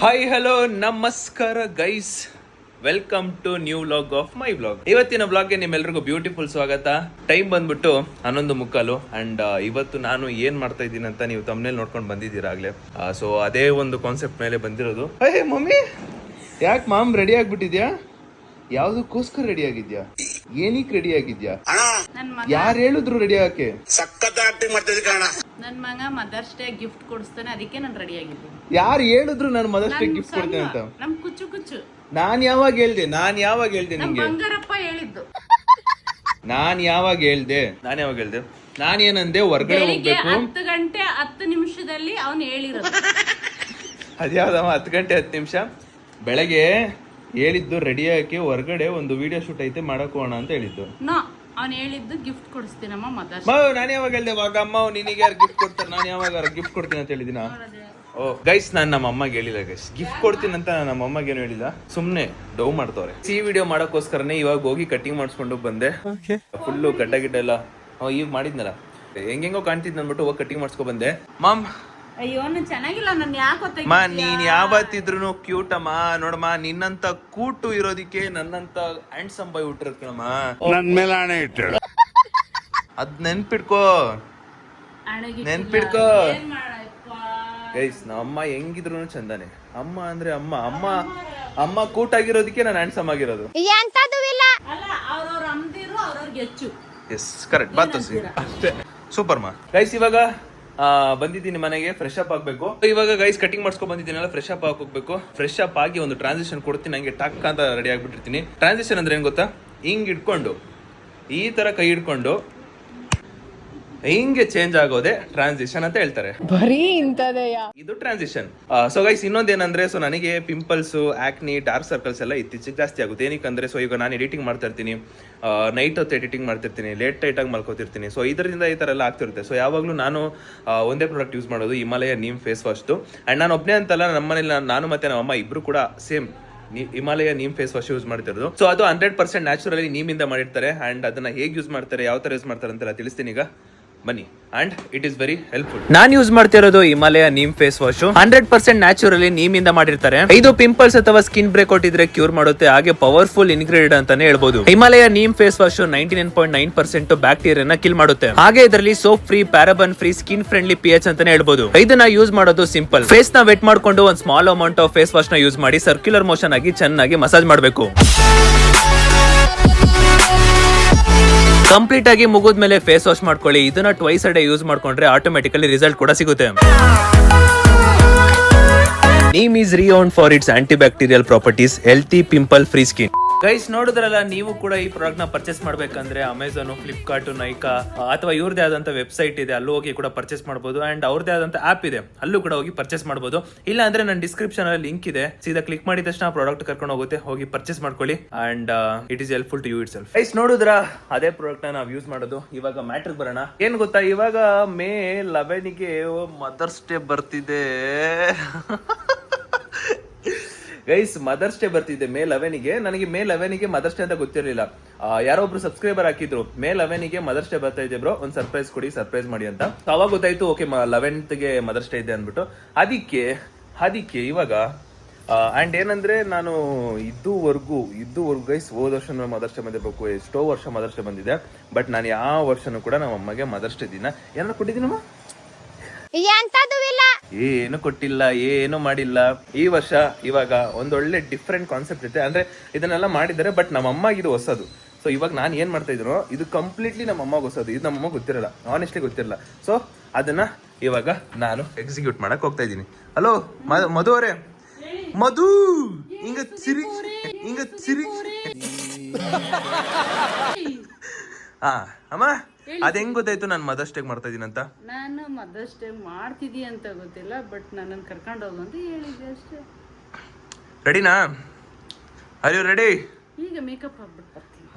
Hi hello ನಮಸ್ಕಾರ guys, welcome to new vlog of my vlog. ಇವತ್ತಿನ ವ್ಲಾಗ್ಗೆ ನಿಮ್ಮೆಲ್ರಿಗೂ ಬ್ಯೂಟಿಫುಲ್ ಸ್ವಾಗತ. ಟೈಮ್ ಬಂದ್ಬಿಟ್ಟು 11:15 ಅಂಡ್ ಇವತ್ತು ನಾನು ಏನ್ ಮಾಡ್ತಾ ಇದ್ದೀನಿ ಅಂತ ನೀವು ತಮ್ಮನೇಲಿ ನೋಡ್ಕೊಂಡು ಬಂದಿದ್ದೀರಾಗ್ಲೇ. ಸೊ ಅದೇ ಒಂದು ಕಾನ್ಸೆಪ್ಟ್ ಮೇಲೆ ಬಂದಿರೋದು. ಹೇ ಮಮ್ಮಿ, ಯಾಕೆ ಮಾಮ್ ರೆಡಿ ಆಗ್ಬಿಟ್ಟಿದ್ಯಾ? ಯಾವ್ದಕ್ಕೋಸ್ಕರ ರೆಡಿ ಆಗಿದ್ಯಾ? ಏನಕ್ಕೆ ರೆಡಿ ಆಗಿದ್ಯಾ? ಯಾರು ಹೇಳಿದ್ರು ರೆಡಿ ಆಗಕ್ಕೆ? ನನ್ ಮಗ ಮದರ್ಸ್ ಡೇ ಗಿಫ್ಟ್ ಕೊಡಿಸ್ತಾನೆ, ಅದಕ್ಕೆ ನಾನು ರೆಡಿ ಆಗಿದ್ದೀನಿ. ಯಾರು ಹೇಳಿದ್ರು ನಾನು ಮದರ್ಸ್ ಡೇ ಗಿಫ್ಟ್ ಕೊಡ್ತೇನೆ ಅಂತ? ನಮ್ ಕುಚ್ಚು ಕುಚ್ಚು. ನಾನ್ ಯಾವಾಗ ಹೇಳ್ದೆ ನಿಂಗೆ? ಬಂಗಾರಪ್ಪ ಹೇಳಿದ್ದು. ನಾನ್ ಯಾವಾಗ ಹೇಳ್ದೆ? ನಾನೇನಂದೆ? ಹೊರ್ಗಡೆ ಹೋಗ್ಬೇಕು 10 ಗಂಟೆ 10 ನಿಮಿಷದಲ್ಲಿ ಅವ್ನು ಹೇಳಿರೋದು. ಅದ್ಯಾವ್ದಮ್ಮ 10 ಗಂಟೆ 10 ನಿಮಿಷ? ಬೆಳಗ್ಗೆ ಹೇಳಿದ್ದು ರೆಡಿ ಆಗಿ ಹೊರಗಡೆ ಒಂದು ವಿಡಿಯೋ ಶೂಟ್ ಐತೆ ಮಾಡಕ್ ಹೋಗೋಣ ಅಂತ ಹೇಳಿದ್ದು. ಅವ್ನು ಹೇಳಿದ್ದು ಗಿಫ್ಟ್ ಕೊಡಿಸ್ತೀನಮ್ಮ ಮದರ್ಸ್. ನಾನು ಯಾವಾಗ ಹೇಳ್ದೆ? ಅಮ್ಮ ನಿನಗೆ ಯಾರು ಗಿಫ್ಟ್ ಕೊಡ್ತಾರೆ? ನಾನು ಯಾವಾಗ ಗಿಫ್ಟ್ ಕೊಡ್ತೀನಿ ಅಂತ ಹೇಳಿದಿನ? ಓ ಗೈಸ್, ನಾನು ನಮ್ಮ ಅಮ್ಮಗೆ ಹೇಳಿಲ್ಲ ಗೈಸ್, ಗಿಫ್ಟ್ ಕೊಡ್ತೀನಿ ಅಂತ ನಮ್ಮ ಅಮ್ಮಗೇನು ಹೇಳಿಲ್ಲ, ಸುಮ್ನೆ ಡೌ ಮಾಡ್ತವ್ರೆ. ಈ ವಿಡಿಯೋ ಮಾಡೋಕ್ಕೋಸ್ಕರನೇ ಇವಾಗ ಹೋಗಿ ಕಟಿಂಗ್ ಮಾಡಿಸ್ಕೊಂಡು ಬಂದೆ. ಫುಲ್ಲು ಗಡ್ಡ ಗಿಡ್ಡ ಎಲ್ಲ ಈಗ ಮಾಡಿದ್ನಲ್ಲ, ಹೆಂಗೆಂಗೋ ಕಾಣ್ತಿದ್ ಅಂದ್ಬಿಟ್ಟು ಹೋಗಿ ಕಟಿಂಗ್ ಮಾಡಿಸ್ಕೊ ಬಂದೆ. ಮಾಮ್, ಅಯ್ಯೋ ನಾನು ಚೆನ್ನಾಗಿಲ್ಲ, ನಾನು ಯಾಕೆ ನೀನ್ ಯಾವತ್ತಿದ್ರು ಕ್ಯೂಟ್ ಅಮ್ಮ. ನೋಡಮ್ಮ, ನಿನ್ನಂತ ಕೂಟು ಇರೋದಿಕ್ಕೆ ನನ್ನಂತ ಹ್ಯಾಂಡ್ಸಮ್ ಬಾಯ್ ಹುಟ್ಟಿರತ್ತಮ್ಮ. ನನ್ ಮೇಲೆ ಆಣೆ ಇಟ್ಟು ಅದ್ ನೆನ್ಪಿಡ್ಕೋ. ಗೈಸ್, ನಮ್ಮ ಅಮ್ಮ ಹೆಂಗಿದ್ರು ಚಂದಾನೆ. ಅಮ್ಮ ಅಂದ್ರೆ ಅಮ್ಮ ಅಮ್ಮ ಅಮ್ಮ ಕೂಟಾಗಿರೋದಿಕ್ಕೆ ನಾನು ಹ್ಯಾಂಡ್ಸಮ್ ಆಗಿರೋದು. ಎಸ್, ಕರೆಕ್ಟ್ ಬಾತ್ ಅಷ್ಟೇ. ಸೂಪರ್ ಮಾ. ಗೈಸ್, ಇವಾಗ ಬಂದಿದ್ದೀನಿ ಮನೆಗೆ, ಫ್ರೆಶ್ ಅಪ್ ಆಗ್ಬೇಕು. ಇವಾಗ ಗೈಸ್ ಕಟಿಂಗ್ ಮಾಡ್ಸ್ಕೊಂಡ್ ಬಂದಿದ್ದೀನಲ್ಲ, ಫ್ರೆಶ್ ಅಪ್ ಹೋಗ್ಬೇಕು. ಫ್ರೆಶ್ ಅಪ್ ಆಗಿ ಒಂದು ಟ್ರಾನ್ಸಿಷನ್ ಕೊಡ್ತೀನಿ, ನಂಗೆ ಟಕ್ ಅಂತ ರೆಡಿ ಆಗ್ಬಿಟ್ಟಿರ್ತೀನಿ. ಟ್ರಾನ್ಸಿಷನ್ ಅಂದ್ರೆ ಏನ್ ಗೊತ್ತಾ? ಹಿಂಗ್ ಇಟ್ಕೊಂಡು ಈ ತರ ಕೈ ಹಿಡ್ಕೊಂಡು ಹಿಂಗೆ ಚೇಂಜ್ ಆಗೋದೆ ಟ್ರಾನ್ಸಿಷನ್ ಅಂತ ಹೇಳ್ತಾರೆ. ಬರೀ ಇಂತದೆಯ ಇದು ಟ್ರಾನ್ಸಿಷನ್. ಸೊ ಗೈಸ್, ಇನ್ನೊಂದೇನಂದ್ರೆ, ಸೊ ನನಗೆ ಪಿಂಪಲ್ಸ್, ಆಕ್ನಿ, ಡಾರ್ಕ್ ಸರ್ಕಲ್ಸ್ ಎಲ್ಲ ಇತ್ತೀಚೆಗೆ ಜಾಸ್ತಿ ಆಗುತ್ತೆ. ಏನಕ್ಕಂದ್ರೆ, ಸೊ ಈಗ ನಾನು ಎಡಿಟಿಂಗ್ ಮಾಡ್ತಾ ಇರ್ತೀನಿ, ನೈಟ್ ಹೊತ್ತು ಎಡಿಟಿಂಗ್ ಮಾಡ್ತಿರ್ತೀನಿ, ಲೇಟ್ ಆಗಿ ಮಲ್ಕೋತಿರ್ತೀನಿ. ಸೊ ಇದರಿಂದ ಈ ಥರ ಎಲ್ಲ ಆಗ್ತಿರುತ್ತೆ. ಸೊ ಯಾವಾಗಲೂ ನಾನು ಒಂದೇ ಪ್ರಾಡಕ್ಟ್ ಯೂಸ್ ಮಾಡೋದು, ಹಿಮಾಲಯ ನೀಮ್ ಫೇಸ್ ವಾಶ್ದು. ಆ್ಯಂಡ್ ನಾನು ಒಬ್ಬನೇ ಅಂತಲ್ಲ, ನಮ್ಮ ಮನೇಲಿ ನಾನು ಮತ್ತೆ ನಮ್ಮ ಅಮ್ಮ ಇಬ್ರು ಕೂಡ same Himalaya neem face wash use ಮಾಡ್ತಿರೋದು. ಸೊ ಅದು 100% ನ್ಯಾಚುರಲಿ ನೀಮಿಂದ ಮಾಡಿರ್ತಾರೆ. ಆ್ಯಂಡ್ ಅದನ್ನ ಹೇಗೆ ಯೂಸ್ ಮಾಡ್ತಾರೆ, ಯಾವ ಥರ ಯೂಸ್ ಮಾಡ್ತಾರೆ ಅಂತೆಲ್ಲ ತಿಳಿಸ್ತೀನಿ ಈಗ, ಬನ್ನಿ. And it is very helpful. ನಾನು ಯೂಸ್ ಮಾಡ್ತಿರೋದು Himalaya neem face wash. 100% naturally ನೀಮಿಂದ ಮಾಡಿರ್ತಾರೆ. ಇದು ಪಿಂಪಲ್ಸ್ ಅಥವಾ ಸ್ಕಿನ್ ಬ್ರೇಕ್ಔಟ್ ಇದ್ರೆ ಕ್ಯೂರ್ ಮಾಡುತ್ತೆ, ಹಾಗೆ ಪವರ್ಫುಲ್ ಇಂಗ್ರೀಡಿಯೆಂಟ್ ಅಂತಾನೆ ಹೇಳ್ಬೋದು. ಹಿಮಾಲಯ ನೀಮ್ ಫೇಸ್ ವಾಶ್ 99.9% ಬ್ಯಾಕ್ಟೀರಿಯಾನ ಕಿಲ್ ಮಾಡುತ್ತೆ. ಹಾಗೆ ಇದರಲ್ಲಿ soap free, paraben free, skin friendly pH ಅಂತಾನೆ ಹೇಳ್ಬೋದು. ಇದನ್ನ ಯೂಸ್ ಮಾಡೋದು ಸಿಂಪಲ್. ಫೇಸ್ ನ ವೆಟ್ ಮಾಡ್ಕೊಂಡು ಒಂದು small amount of face wash ನ ಯೂಸ್ ಮಾಡಿ ಸರ್ಕ್ಯುಲರ್ ಮೋಷನ್ ಆಗಿ ಚೆನ್ನಾಗಿ ಮಸಾಜ್ ಮಾಡಬೇಕು. ಕಂಪ್ಲೀಟ್ ಆಗಿ ಮುಗಿದ್ಮೇಲೆ ಫೇಸ್ ವಾಶ್ ಮಾಡ್ಕೊಳ್ಳಿ. ಇದನ್ನ ಟ್ವೈಸ್ ಅ ಡೇ ಯೂಸ್ ಮಾಡ್ಕೊಂಡ್ರೆ ಆಟೋಮೆಟಿಕಲಿ ರಿಸಲ್ಟ್ ಕೂಡ ಸಿಗುತ್ತೆ. Neem is renowned for its antibacterial properties, healthy pimple free skin. Guys, ನೋಡಿದ್ರಲ್ಲ, ನೀವು ಕೂಡ ಈ ಪ್ರಾಡಕ್ಟ್ ನ ಪರ್ಚೇಸ್ ಮಾಡ್ಬೇಕಂದ್ರೆ ಅಮೆಝಾನ್, ಫ್ಲಿಪ್ಕಾರ್ಟ್, ನೈಕಾ ಅಥವಾ ಇವ್ರದೇ ಆದಂತ ವೆಬ್ಸೈಟ್ ಇದೆ, ಅಲ್ಲೂ ಹೋಗಿ ಕೂಡ ಪರ್ಚೇಸ್ ಮಾಡಬಹುದು. ಅಂಡ್ ಅವ್ರದೇ ಆದಂತ ಆಪ್ ಇದೆ, ಅಲ್ಲೂ ಕೂಡ ಹೋಗಿ ಪರ್ಚೇಸ್ ಮಾಡಬಹುದು. ಇಲ್ಲ ಅಂದ್ರೆ ನನ್ನ ಡಿಸ್ಕ್ರಿಪ್ಷನ್ ಅಲ್ಲಿ ಲಿಂಕ್ ಇದೆ, ಸೀದಾ ಕ್ಲಿಕ್ ಮಾಡಿದ ತಕ್ಷಣ ಪ್ರಾಡಕ್ಟ್ ಕರ್ಕೊಂಡು ಹೋಗುತ್ತೆ, ಹೋಗಿ ಪರ್ಚೇಸ್ ಮಾಡ್ಕೊಳ್ಳಿ. And it is helpful to you itself. Guys, ನೋಡಿದ್ರ ಅದೇ ಪ್ರಾಡಕ್ಟ್ ನ ನಾವು ಯೂಸ್ ಮಾಡೋದು. ಇವಾಗ ಮ್ಯಾಟ್ರಿಗೆ ಬರೋಣ. ಏನ್ ಗೊತ್ತಾ, ಇವಾಗ ಮೇ 11ಗೆ ಮದರ್ಸ್ ಡೇ ಬರ್ತಿದೆ. ಗೈಸ್, ಮದರ್ಸ್ ಡೇ ಬರ್ತಿದೆ ಮೇ 11ಗೆ. ನನಗೆ ಮೇ 11ಗೆ ಮದರ್ಸ್ ಡೇ ಅಂತ ಗೊತ್ತಿರಲಿಲ್ಲ. ಯಾರೋ ಒಬ್ರು ಸಬ್ಸ್ಕ್ರೈಬರ್ ಹಾಕಿದ್ರು, ಮೇ 11ಗೆ ಮದರ್ಸ್ ಡೇ ಬರ್ತಾ ಇದೆ ಬ್ರೋ, ಒಂದು ಸರ್ಪ್ರೈಸ್ ಕೊಡಿ, ಸರ್ಪ್ರೈಸ್ ಮಾಡಿ ಅಂತ. ಅವಾಗ ಗೊತ್ತಾಯ್ತು, ಓಕೆ 11ಗೆ ಮದರ್ಸ್ ಡೇ ಇದೆ ಅಂದ್ಬಿಟ್ಟು. ಅದಕ್ಕೆ ಇವಾಗ ಅಂಡ್ ಏನಂದ್ರೆ, ನಾನು ಇದುವರೆಗೂ ಗೈಸ್ ಹೋದ ವರ್ಷ ಮದರ್ಸ್ ಡೇ ಬಂದಿರಬೇಕು, ಎಷ್ಟೋ ವರ್ಷ ಮದರ್ಸ್ ಡೇ ಬಂದಿದೆ. ಬಟ್ ನಾನು ಯಾವ ವರ್ಷನೂ ಕೂಡ ನಮ್ಮ ಅಮ್ಮಗೆ ಮದರ್ಸ್ ಡೇ ದಿನ ಏನಾರು ಕೊಟ್ಟಿದ್ದೀನಮ್ಮ? ಏನು ಕೊಟ್ಟಿಲ್ಲ, ಏನು ಮಾಡಿಲ್ಲ. ಈ ವರ್ಷ ಇವಾಗ ಒಂದೊಳ್ಳೆ ಡಿಫ್ರೆಂಟ್ ಕಾನ್ಸೆಪ್ಟ್ ಇರುತ್ತೆ. ಅಂದ್ರೆ ಇದನ್ನೆಲ್ಲ ಮಾಡಿದ್ದಾರೆ, ಬಟ್ ನಮ್ಮ ಅಮ್ಮಗೆ ಇದು ಹೊಸದು. ಸೊ ಇವಾಗ ನಾನು ಏನ್ ಮಾಡ್ತಾ ಇದ್ರು, ಇದು ಕಂಪ್ಲೀಟ್ಲಿ ನಮ್ಮ ಅಮ್ಮಗೆ ಹೊಸದು. ಇದು ನಮ್ಮ ಅಮ್ಮ ಗೊತ್ತಿರಲ್ಲ, ಆನೆಸ್ಟ್ಲಿ ಗೊತ್ತಿರಲ್ಲ. ಸೊ ಅದನ್ನ ಇವಾಗ ನಾನು ಎಕ್ಸಿಕ್ಯೂಟ್ ಮಾಡಕ್ ಹೋಗ್ತಾ ಇದ್ದೀನಿ. ಹಲೋ ಮಧು ಅವರೇ, ಮಧು ಹಿಂಗ ಸಿರಿ ಅಮ್ಮ, ಅದ್ ಹೆಂಗ್ ಗೊತ್ತಾಯ್ತು ನಾನು ಮದರ್ಸ್ ಡೇ ಮಾಡ್ತಾ ಇದೀನಿ ಅಂತ? ನಾನು ಮದರ್ಸ್ ಡೇ ಮಾಡ್ತಿದ್ದೀ ಅಂತ ಗೊತ್ತಿಲ್ಲ, ಬಟ್ ನನ್ನನ್ನು ಕರ್ಕೊಂಡು ಹೋಗು ಅಂತ ಹೇಳಿದ್ದೆ ಅಷ್ಟೇ. ರೆಡಿನಾ? Are you ready? ಈಗ ಮೇಕಪ್ ಆಗ್ಬಿಟ್ಟು ಬರ್ತೀನಿ.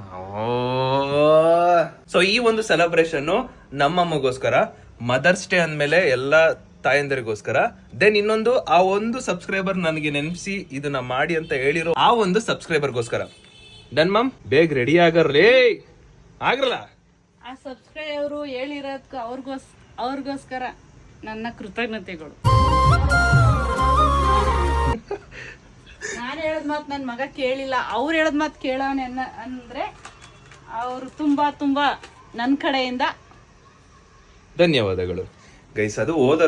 ಸೊ ಈ ಒಂದು ಸೆಲೆಬ್ರೇಷನ್ ನಮ್ಮಮ್ಮಗೋಸ್ಕರ, ಮದರ್ಸ್ ಡೇ ಅಂದ್ಮೇಲೆ ಎಲ್ಲ ತಾಯಂದರಿಗೋಸ್ಕರ. ದೆನ್ ಇನ್ನೊಂದು, ಆ ಒಂದು ಸಬ್ಸ್ಕ್ರೈಬರ್ ನನಗೆ ನೆನಪಿಸಿ ಇದನ್ನ ಮಾಡಿ ಅಂತ ಹೇಳಿರೋ ಆ ಒಂದು ಸಬ್ಸ್ಕ್ರೈಬರ್ಗೋಸ್ಕರ. ಡನ್ ಮಮ್, ಬೇಗ ರೆಡಿ ಆಗರ್ಲೇ, ಆಗ್ರಲ್ಲ. ಆ ಸಬ್ಸ್ಕ್ರೈಬರು ಹೇಳಿರೋದಕ್ಕೂ ಅವ್ರಿಗೋಸ್ಕರ ನನ್ನ ಕೃತಜ್ಞತೆಗಳು. ನಾನು ಹೇಳದ್ ಮಾತು ನನ್ನ ಮಗ ಕೇಳಿಲ್ಲ, ಅವ್ರು ಹೇಳದ್ ಮಾತು ಕೇಳವನೆ ಅಂದ್ರೆ ಅವರು ತುಂಬಾ ತುಂಬಾ ನನ್ನ ಕಡೆಯಿಂದ ಧನ್ಯವಾದಗಳು ಗೈಸ್. ಅದು ಹೋದ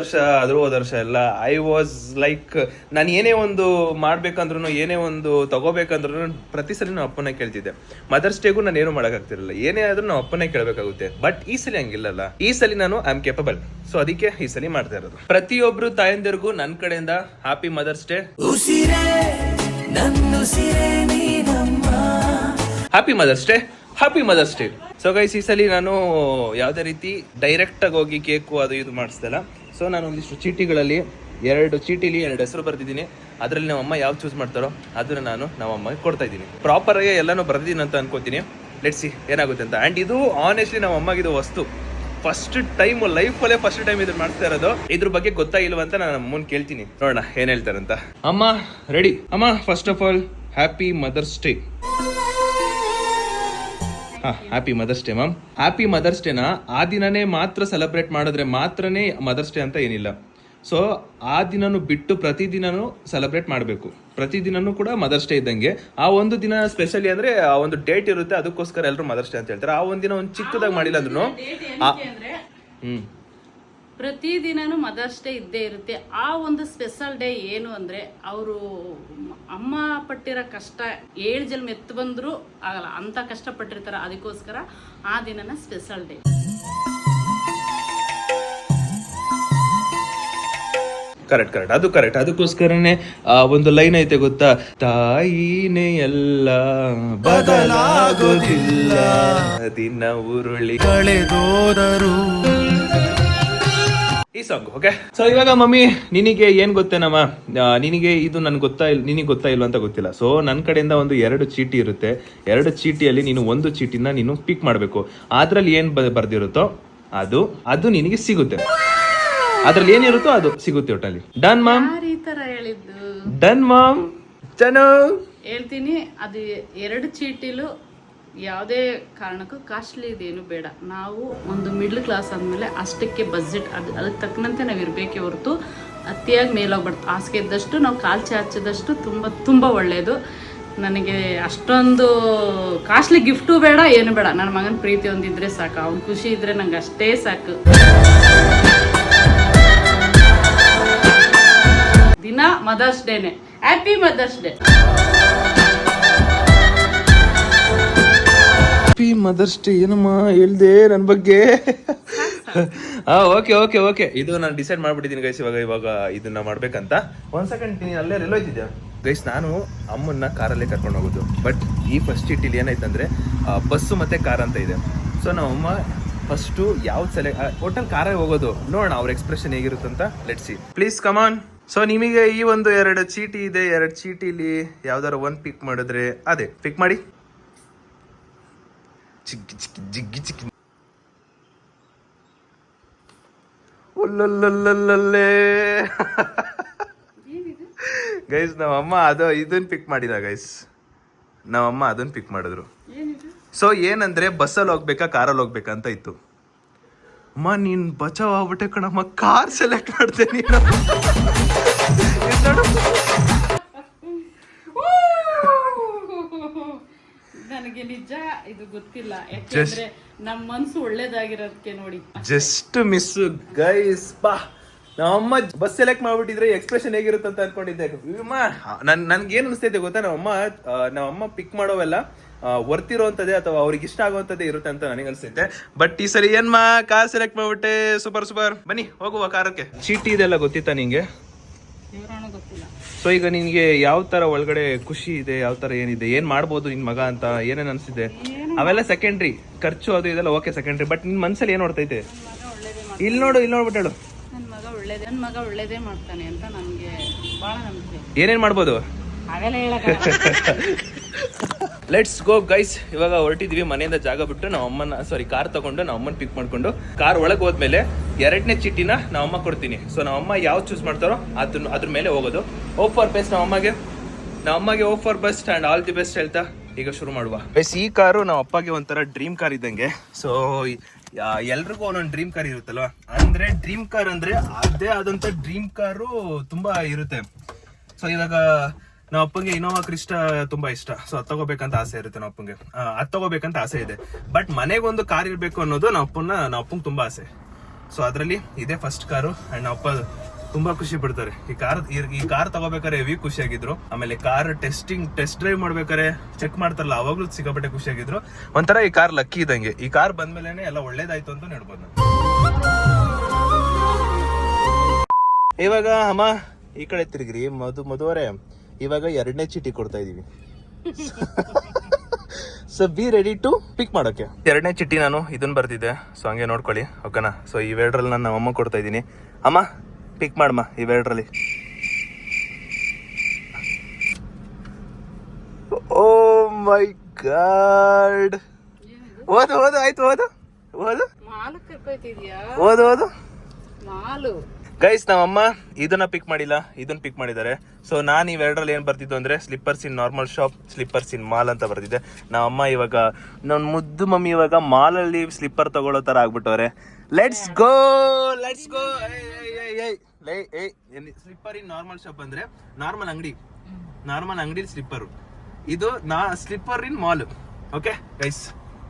ವರ್ಷ ಎಲ್ಲ ಐ ವಾಸ್ ಲೈಕ್, ನಾನು ಏನೇ ಒಂದು ಮಾಡ್ಬೇಕಂದ್ರೂ ಏನೇ ಒಂದು ತಗೋಬೇಕಂದ್ರೂ ಪ್ರತಿ ಸಲ ನಾವು ಅಪ್ಪನೇ ಕೇಳ್ತಿದ್ದೆ. ಮದರ್ಸ್ ಡೇಗೂ ನಾನು ಏನು ಮಾಡೋಕ್ಕಾಗ್ತಿರಲಿಲ್ಲ, ಏನೇ ಆದ್ರೂ ನಾವು ಅಪ್ಪನೇ ಕೇಳಬೇಕಾಗುತ್ತೆ. ಬಟ್ ಈ ಸಲ ಹಂಗಿಲ್ಲಲ್ಲ, ಈ ಸಲ ನಾನು ಐ ಆಮ್ ಕೇಪಬಲ್. ಸೊ ಅದಕ್ಕೆ ಈ ಸಲ ಮಾಡ್ತಾ ಇರೋದು. ಪ್ರತಿಯೊಬ್ರು ತಾಯಂದಿರಿಗೂ ನನ್ನ ಕಡೆಯಿಂದ happy mother's day, happy mother's day, happy mother's day. So guys, ಈ ಸಲ ನಾನು ಯಾವುದೇ ರೀತಿ ಡೈರೆಕ್ಟ್ ಆಗಿ ಹೋಗಿ ಕೇಕು ಅದು ಇದು ಮಾಡಿಸ್ದಲ್ಲ. ಸೊ ನಾನು ಒಂದಿಷ್ಟು ಚೀಟಿಗಳಲ್ಲಿ 2 ಚೀಟಿಲಿ 2 ಹೆಸರು ಬರ್ತಿದ್ದೀನಿ. ಅದರಲ್ಲಿ ನಮ್ಮ ಅಮ್ಮ ಯಾವ್ದು ಚೂಸ್ ಮಾಡ್ತಾರೋ ಅದನ್ನ ನಾನು ನಮ್ಮ ಅಮ್ಮಗೆ ಕೊಡ್ತಾ ಇದ್ದೀನಿ. ಪ್ರಾಪರ್ ಆಗಿ ಎಲ್ಲಾನು ಬರ್ದಿದ್ದೀನಿ ಅಂತ ಅನ್ಕೋತೀನಿ. ಲೆಟ್ಸ್ ಸಿ ಏನಾಗುತ್ತೆ ಅಂತ. ಆ್ಯಂಡ್ ಇದು ಆನೆಸ್ಟ್ಲಿ ನಮ್ಮ ಅಮ್ಮಗಿದು ವಸ್ತು ಫಸ್ಟ್ ಟೈಮ್ ಲೈಫಲ್ಲೇ ಫಸ್ಟ್ ಟೈಮ್ ಇದನ್ನ ಮಾಡ್ತಾ ಇರೋದು. ಇದ್ರ ಬಗ್ಗೆ ಗೊತ್ತಾ ಇಲ್ವ ಅಂತ ನಾನು ಅಮ್ಮನ್ ಕೇಳ್ತೀನಿ, ನೋಡೋಣ ಏನ್ ಹೇಳ್ತಾರಂತ. ಅಮ್ಮ ರೆಡಿ? ಅಮ್ಮ first of all happy mother's day. Happy mother's day ma'am. Happy mother's ಡೇನ ಆ ದಿನನೇ ಮಾತ್ರ ಸೆಲೆಬ್ರೇಟ್ ಮಾಡಿದ್ರೆ ಮಾತ್ರನೇ ಮದರ್ಸ್ ಡೇ ಅಂತ ಏನಿಲ್ಲ. ಸೊ ಆ ದಿನನೂ ಬಿಟ್ಟು ಪ್ರತಿದಿನನೂ ಸೆಲೆಬ್ರೇಟ್ ಮಾಡಬೇಕು. ಪ್ರತಿದಿನನೂ ಕೂಡ ಮದರ್ಸ್ ಡೇ ಇದ್ದಂಗೆ. ಆ ಒಂದು ದಿನ ಸ್ಪೆಷಲಿ ಅಂದ್ರೆ ಆ ಒಂದು ಡೇಟ್ ಇರುತ್ತೆ, ಅದಕ್ಕೋಸ್ಕರ ಎಲ್ಲರೂ ಮದರ್ಸ್ ಡೇ ಅಂತ ಹೇಳ್ತಾರೆ. ಆ ಒಂದಿನ ಒಂದು ಚಿಕ್ಕದಾಗಿ ಮಾಡಿಲ್ಲ ಅಂದ್ರೂ ಪ್ರತಿದಿನನೂ ಮದರ್ಸ್ ಡೇ ಇದ್ದೇ ಇರುತ್ತೆ. ಆ ಒಂದು ಸ್ಪೆಷಲ್ ಡೇ ಏನು ಅಂದ್ರೆ, ಅವರು ಅಮ್ಮ ಪಟ್ಟಿರೋ ಕಷ್ಟ 7 ಜನ್ಮ ಎತ್ತು ಬಂದ್ರು ಆಗಲ್ಲ ಅಂತ ಕಷ್ಟ ಪಟ್ಟಿರ್ತಾರ. ಅದಕ್ಕೋಸ್ಕರ ಆ ದಿನನ ಸ್ಪೆಷಲ್ ಡೇ. ಕರೆಕ್ಟ್, ಅದು ಕರೆಕ್ಟ್. ಅದಕ್ಕೋಸ್ಕರನೇ ಒಂದು ಲೈನ್ ಐತೆ ಗೊತ್ತಾ, ತಾಯಿನೇ ಎಲ್ಲ ಬದಲಾಗೋದಿಲ್ಲ, ದಿನ ಉರುಳಿ ಕಳೆದೋದರು. ಈ ಸಾಂಗ್ ಓಕೆ. ಸೊ ಇವಾಗ ಮಮ್ಮಿ, ನಿನಗೆ ಏನ್ ಗೊತ್ತೇನಮ್ಮ, ನಿನಗೆ ಇದು ನನ್ಗೆ ನಿನಗೆ ಗೊತ್ತಾ ಇಲ್ವ ಅಂತ ಗೊತ್ತಿಲ್ಲ. ಸೊ ನನ್ನ ಕಡೆಯಿಂದ ಒಂದು 2 ಚೀಟಿ ಇರುತ್ತೆ. 2 ಚೀಟಿಯಲ್ಲಿ ನೀನು ಒಂದು ಚೀಟಿನ ನೀನು ಪಿಕ್ ಮಾಡಬೇಕು. ಅದ್ರಲ್ಲಿ ಏನ್ ಬರ್ದಿರುತ್ತೋ ಅದು ನಿನಗೆ ಸಿಗುತ್ತೆ. ಅದ್ರಲ್ಲಿ ಏನಿರುತ್ತೋ ಅದು ಸಿಗುತ್ತೆ ಒಟ್ಟಲ್ಲಿ. Done mom? ಈ ತರ ಹೇಳಿದ್ದು ಡನ್ ಮಾಮ್. ಹೇಳ್ತೀನಿ, ಅದು 2 ಚೀಟಿಲು ಯಾವುದೇ ಕಾರಣಕ್ಕೂ ಕಾಸ್ಟ್ಲಿ ಇದೇನು ಬೇಡ. ನಾವು ಒಂದು ಮಿಡ್ಲ್ ಕ್ಲಾಸ್ ಆದಮೇಲೆ ಅಷ್ಟಕ್ಕೆ ಬಜೆಟ್ ಅದಕ್ಕೆ ತಕ್ಕನಂತೆ ನಾವು ಇರಬೇಕೇ ಹೊರತು ಅತಿಯಾಗಿ ಮೇಲೋಗ್ಬಾರ್ದು. ಹಾಸಿಗೆ ಇದ್ದಷ್ಟು ನಾವು ಕಾಲು ಚಾಚಿದಷ್ಟು ತುಂಬ ತುಂಬ ಒಳ್ಳೆಯದು. ನನಗೆ ಅಷ್ಟೊಂದು ಕಾಸ್ಟ್ಲಿ ಗಿಫ್ಟು ಬೇಡ, ಏನು ಬೇಡ. ನನ್ನ ಮಗನ ಪ್ರೀತಿ ಒಂದಿದ್ರೆ ಸಾಕು, ಅವ್ನ ಖುಷಿ ಇದ್ರೆ ನಂಗೆ ಅಷ್ಟೇ ಸಾಕು. ದಿನ ಮದರ್ಸ್ ಡೇನೆ. Happy mother's day. Happy mother's day. ಏನಮ್ಮ ಹೇಳ್ದೆ ನನ್ನ ಬಗ್ಗೆ? ಓಕೆ. ಇದು ನಾನು ಡಿಸೈಡ್ ಮಾಡ್ಬಿಟ್ಟಿದ್ದೀನಿ ಗೈಸ್. ಇವಾಗ ಇದನ್ನ ಮಾಡ್ಬೇಕಂತ. 1 ಸೆಕೆಂಡ್, ನೀನು ಅಲ್ಲೇ ಎಲ್ಲೋಯ್ತಿದ್ಯಾ ಗೈಸ್? ನಾನು ಅಮ್ಮನ್ನ ಕಾರಲ್ಲೇ ಕರ್ಕೊಂಡು ಹೋಗೋದು. ಬಟ್ ಈ ಫಸ್ಟ್ ಚೀಟಿಲಿ ಏನಾಯ್ತಂದ್ರೆ ಬಸ್ಸು ಮತ್ತೆ ಕಾರ್ ಅಂತ ಇದೆ. ಸೊ ನಮ್ಮಮ್ಮ ಫಸ್ಟು ಯಾವ್ದು ಹೋಟೆಲ್ ಕಾರೇ ಹೋಗೋದು. ನೋಡೋಣ ಅವ್ರ ಎಕ್ಸ್ಪ್ರೆಷನ್ ಹೇಗಿರುತ್ತಂತ. Let's see. Please come on. So ನಿಮಗೆ ಈ ಒಂದು 2 ಚೀಟಿ ಇದೆ. 2 ಚೀಟಿಲಿ ಯಾವ್ದಾರು 1 ಪಿಕ್ ಮಾಡಿದ್ರೆ ಅದೇ ಪಿಕ್ ಮಾಡಿ. ಜಿಗ್ಗಿ ಒಲ್ಲಲ್ಲಲ್ಲೇ ಗೈಸ್, ನಮ್ಮಮ್ಮ ಇದನ್ನ ಪಿಕ್ ಮಾಡಿದ ಗೈಸ್. ನಮ್ಮಮ್ಮ ಅದನ್ನ ಪಿಕ್ ಮಾಡಿದ್ರು. ಸೊ ಏನಂದ್ರೆ ಬಸ್ಸಲ್ಲಿ ಹೋಗ್ಬೇಕಾ ಕಾರಲ್ಲಿ ಹೋಗ್ಬೇಕಾ ಅಂತ ಇತ್ತು. ಅಮ್ಮ ನೀನ್ ಬಚಾವ್ ಆಗ್ಬಿಟ್ಟೆ ಕಣಮ್ಮ, ಕಾರ್ ಸೆಲೆಕ್ಟ್ ಮಾಡ್ದೆ ನೀನು. ನನಗೆ ನಿಜ ಇದು ಗೊತ್ತಿಲ್ಲ, ಯಾಕೆಂದ್ರೆ ನಮ್ಮ ಮನ್ಸು ಒಳ್ಳೇದಾಗಿರೋದಕ್ಕೆ ನೋಡಿ. Just miss guys. ನಮ್ಮಮ್ಮ ಬಸ್ ಸೆಲೆಕ್ಟ್ ಮಾಡ್ಬಿಟ್ಟಿದ್ರೆ ಎಕ್ಸ್ಪ್ರೆಷನ್ ಹೇಗಿರುತ್ತೆ ಅಂತ ಅನ್ಕೊಂಡಿದ್ದೆ. ನನ್ಗೆ ಏನ್ ಅನಿಸ್ತೈತೆ ಗೊತ್ತಾ, ನಮ್ಮಮ್ಮ ಪಿಕ್ ಮಾಡೋವೆಲ್ಲ ವರ್ತಿರೋಂಥದ್ದೇ ಅಥವಾ ಅವ್ರಿಗೆ ಇಷ್ಟ ಆಗುವಂಥದ್ದೇ ಇರುತ್ತೆ ಅಂತ ನನಗೆ ಅನಿಸ್ತೈತೆ. ಬಟ್ ಈ ಸರಿ ಏನ್ಮಾ ಕಾರ್ ಸೆಲೆಕ್ಟ್ ಮಾಡ್ಬಿಟ್ಟೆ. ಸೂಪರ್. ಬನ್ನಿ ಹೋಗುವ ಕಾರಕ್ಕೆ. ಚೀಟಿ ಇದೆಲ್ಲ ಗೊತ್ತಿತ್ತಾ ನಿಂಗೆ? ಗೊತ್ತಿಲ್ಲ. ಸೊ ಈಗ ನಿನ್ಗೆ ಯಾವ ತರ ಒಳಗಡೆ ಖುಷಿ ಇದೆ, ಯಾವ ತರ ಏನಿದೆ, ಏನ್ ಮಾಡ್ಬೋದು ನಿನ್ ಮಗ ಅಂತ ಏನೇನ್ ಅನ್ಸಿದೆ, ಅವೆಲ್ಲ ಸೆಕೆಂಡ್ರಿ. ಖರ್ಚು ಅದು ಇದೆಲ್ಲ ಓಕೆ ಸೆಕೆಂಡ್ರಿ. ಬಟ್ ನಿನ್ ಮನ್ಸಲ್ಲಿ ಏನ್ ನೋಡ್ತೈತೆ? ಇಲ್ಲಿ ನೋಡ್ಬಿಟ್ಟು ನನ್ನ ಮಗ ಒಳ್ಳೇದೇ ಮಾಡ್ತಾನೆ ಅಂತ ನನಗೆ ಬಹಳ ನಂಬಿಕೆ. ಏನೇನ್ ಮಾಡ್ಬೋದು ಅವೆಲ್ಲ ಹೇಳಕ. Let's go guys. ಇವಾಗ ಹೊರಟಿದ್ವಿ ಮನೆಯಿಂದ ಜಾಗ ಬಿಟ್ಟು ಕಾರ್ ತಗೊಂಡು ನಾವು ಅಮ್ಮನ ಪಿಕ್ ಮಾಡ್ಕೊಂಡು ಕಾರ್ ಒಳಗೆ ಹೋದ್ಮೇಲೆ 2ನೇ ಚೀಟಿನ ನಾವಮ್ಮ ಕೊಡ್ತೀನಿ. ಸೊ ನಾವಮ್ಮ ಯಾವ್ದು ಚೂಸ್ ಮಾಡ್ತಾರೋ ಅದ್ರ ಮೇಲೆ ಹೋಗೋದು. Hope for best. ನಮ್ಮಮ್ಮಗೆ hope for best and all the best ಹೇಳ್ತಾ ಈಗ ಶುರು ಮಾಡುವ. ಗೈಸ್, ಈ ಕಾರು ನಮ್ಮ ಅಪ್ಪಗೆ ಒಂಥರ ಡ್ರೀಮ್ ಕಾರ್ ಇದ್ದಂಗೆ. ಸೊ ಎಲ್ರಿಗೂ ಒಂದೊಂದು ಡ್ರೀಮ್ ಕಾರ್ ಇರುತ್ತಲ್ವಾ. ಅಂದ್ರೆ ಡ್ರೀಮ್ ಕಾರ್ ಅಂದ್ರೆ ಅದೇ ಆದಂತ ಡ್ರೀಮ್ ಕಾರು ತುಂಬಾ ಇರುತ್ತೆ. ಸೊ ಇವಾಗ ನಮ್ಮ ಅಪ್ಪಂಗೆ ಇನೋವಾ ಕ್ರಿಸ್ಟ ತುಂಬಾ ಇಷ್ಟ. ಸೊ ಅದ್ ತಗೋಬೇಕಂತ ಆಸೆ ಇರುತ್ತೆ ನಮ್ಮ ಅಪ್ಪಂಗೆ, ಅದ್ ತಗೋಬೇಕಂತ ಆಸೆ ಇದೆ. ಬಟ್ ಮನೆಗೊಂದು ಕಾರ್ ಇರ್ಬೇಕು ಅನ್ನೋದು ನಮ್ಮ ಅಪ್ಪಂಗೆ ತುಂಬಾ ಆಸೆ. ಸೊ ಅದ್ರಲ್ಲಿ ಇದೇ ಫಸ್ಟ್ ಕಾರು. ಅಂಡ್ ನಮ್ಮ ಅಪ್ಪ ತುಂಬಾ ಖುಷಿ ಪಡ್ತಾರೆ. ಈ ಕಾರ್ ತಗೋಬೇಕಾದ್ರೆ ಹೆವಿ ಖುಷಿಯಾಗಿದ್ರು. ಆಮೇಲೆ ಕಾರ್ ಟೆಸ್ಟ್ ಡ್ರೈವ್ ಮಾಡ್ಬೇಕಾರೆ ಚೆಕ್ ಮಾಡ್ತಾರಲ್ಲ, ಅವಾಗ್ಲೂ ಸಿಕ್ಕಾಪಟ್ಟೆ ಖುಷಿಯಾಗಿದ್ರು. ಒಂಥರ ಈ ಕಾರ್ ಲಕ್ಕಿ ಇದ್ದಂಗೆ. ಈ ಕಾರ್ ಬಂದ್ಮೇಲೆ ಎಲ್ಲ ಒಳ್ಳೇದಾಯ್ತು ಅಂತ ಹೇಳ್ಬೋದು ನಾನು. ಇವಾಗ ಅಮ್ಮ ಈ ಕಡೆ ತಿರುಗ್ರಿ. ಮಧುವರೇ, ಇವಾಗ 2ನೇ ಚೀಟಿ ಕೊಡ್ತಾ ಇದೀವಿ. So be ready to pick ಮಾಡೋಕೆ. 2ನೇ ಚೀಟಿ ನಾನು ಇದನ್ನ ಬರ್ತಿದ್ದೆ. ಸೊ ಹಂಗೆ ನೋಡ್ಕೊಳ್ಳಿ, ಓಕೆನಾ. ಸೊ ಈ ವೇಡ್ರಲ್ಲಿ ನಾನು ಅಮ್ಮ ಕೊಡ್ತಾ ಇದ್ದೀನಿ. ಅಮ್ಮ ಪಿಕ್ ಮಾಡಮ್ಮ ಈ ವೇಡ್ರಲ್ಲಿ. ಓ ಮೈ ಗಾಡ್. ಓದು ಆಯ್ತು, ಓದು ಗೈಸ್. ನಮ್ಮಮ್ಮ ಇದನ್ನ ಪಿಕ್ ಮಾಡಿಲ್ಲ, ಇದನ್ನ ಪಿಕ್ ಮಾಡಿದ್ದಾರೆ. ಸೊ ನಾನು ಇವೆರಡರಲ್ಲಿ ಏನ್ ಬರ್ತಿದ್ದು ಅಂದ್ರೆ ಸ್ಲಿಪ್ಪರ್ಸ್ ಇನ್ ನಾರ್ಮಲ್ ಶಾಪ್, ಸ್ಲಿಪ್ಪರ್ಸ್ ಇನ್ ಮಾಲ್ ಅಂತ ಬರ್ತಿದ್ದೆ. ನಮ್ಮಮ್ಮ ಇವಾಗ ನನ್ನ ಮುದ್ದು ಮಮ್ಮಿ ಇವಾಗ ಮಾಲ್ ಅಲ್ಲಿ ಸ್ಲಿಪ್ಪರ್ ತಗೊಳ್ಳೋ ತರ ಆಗ್ಬಿಟ್ಟವ್ರೆ. Let's go. Slipper in normal shop ಅಂದ್ರೆ ನಾರ್ಮಲ್ ಅಂಗಡಿ ಸ್ಲಿಪ್ಪರ್. ಇದು slipper in mall. Okay guys,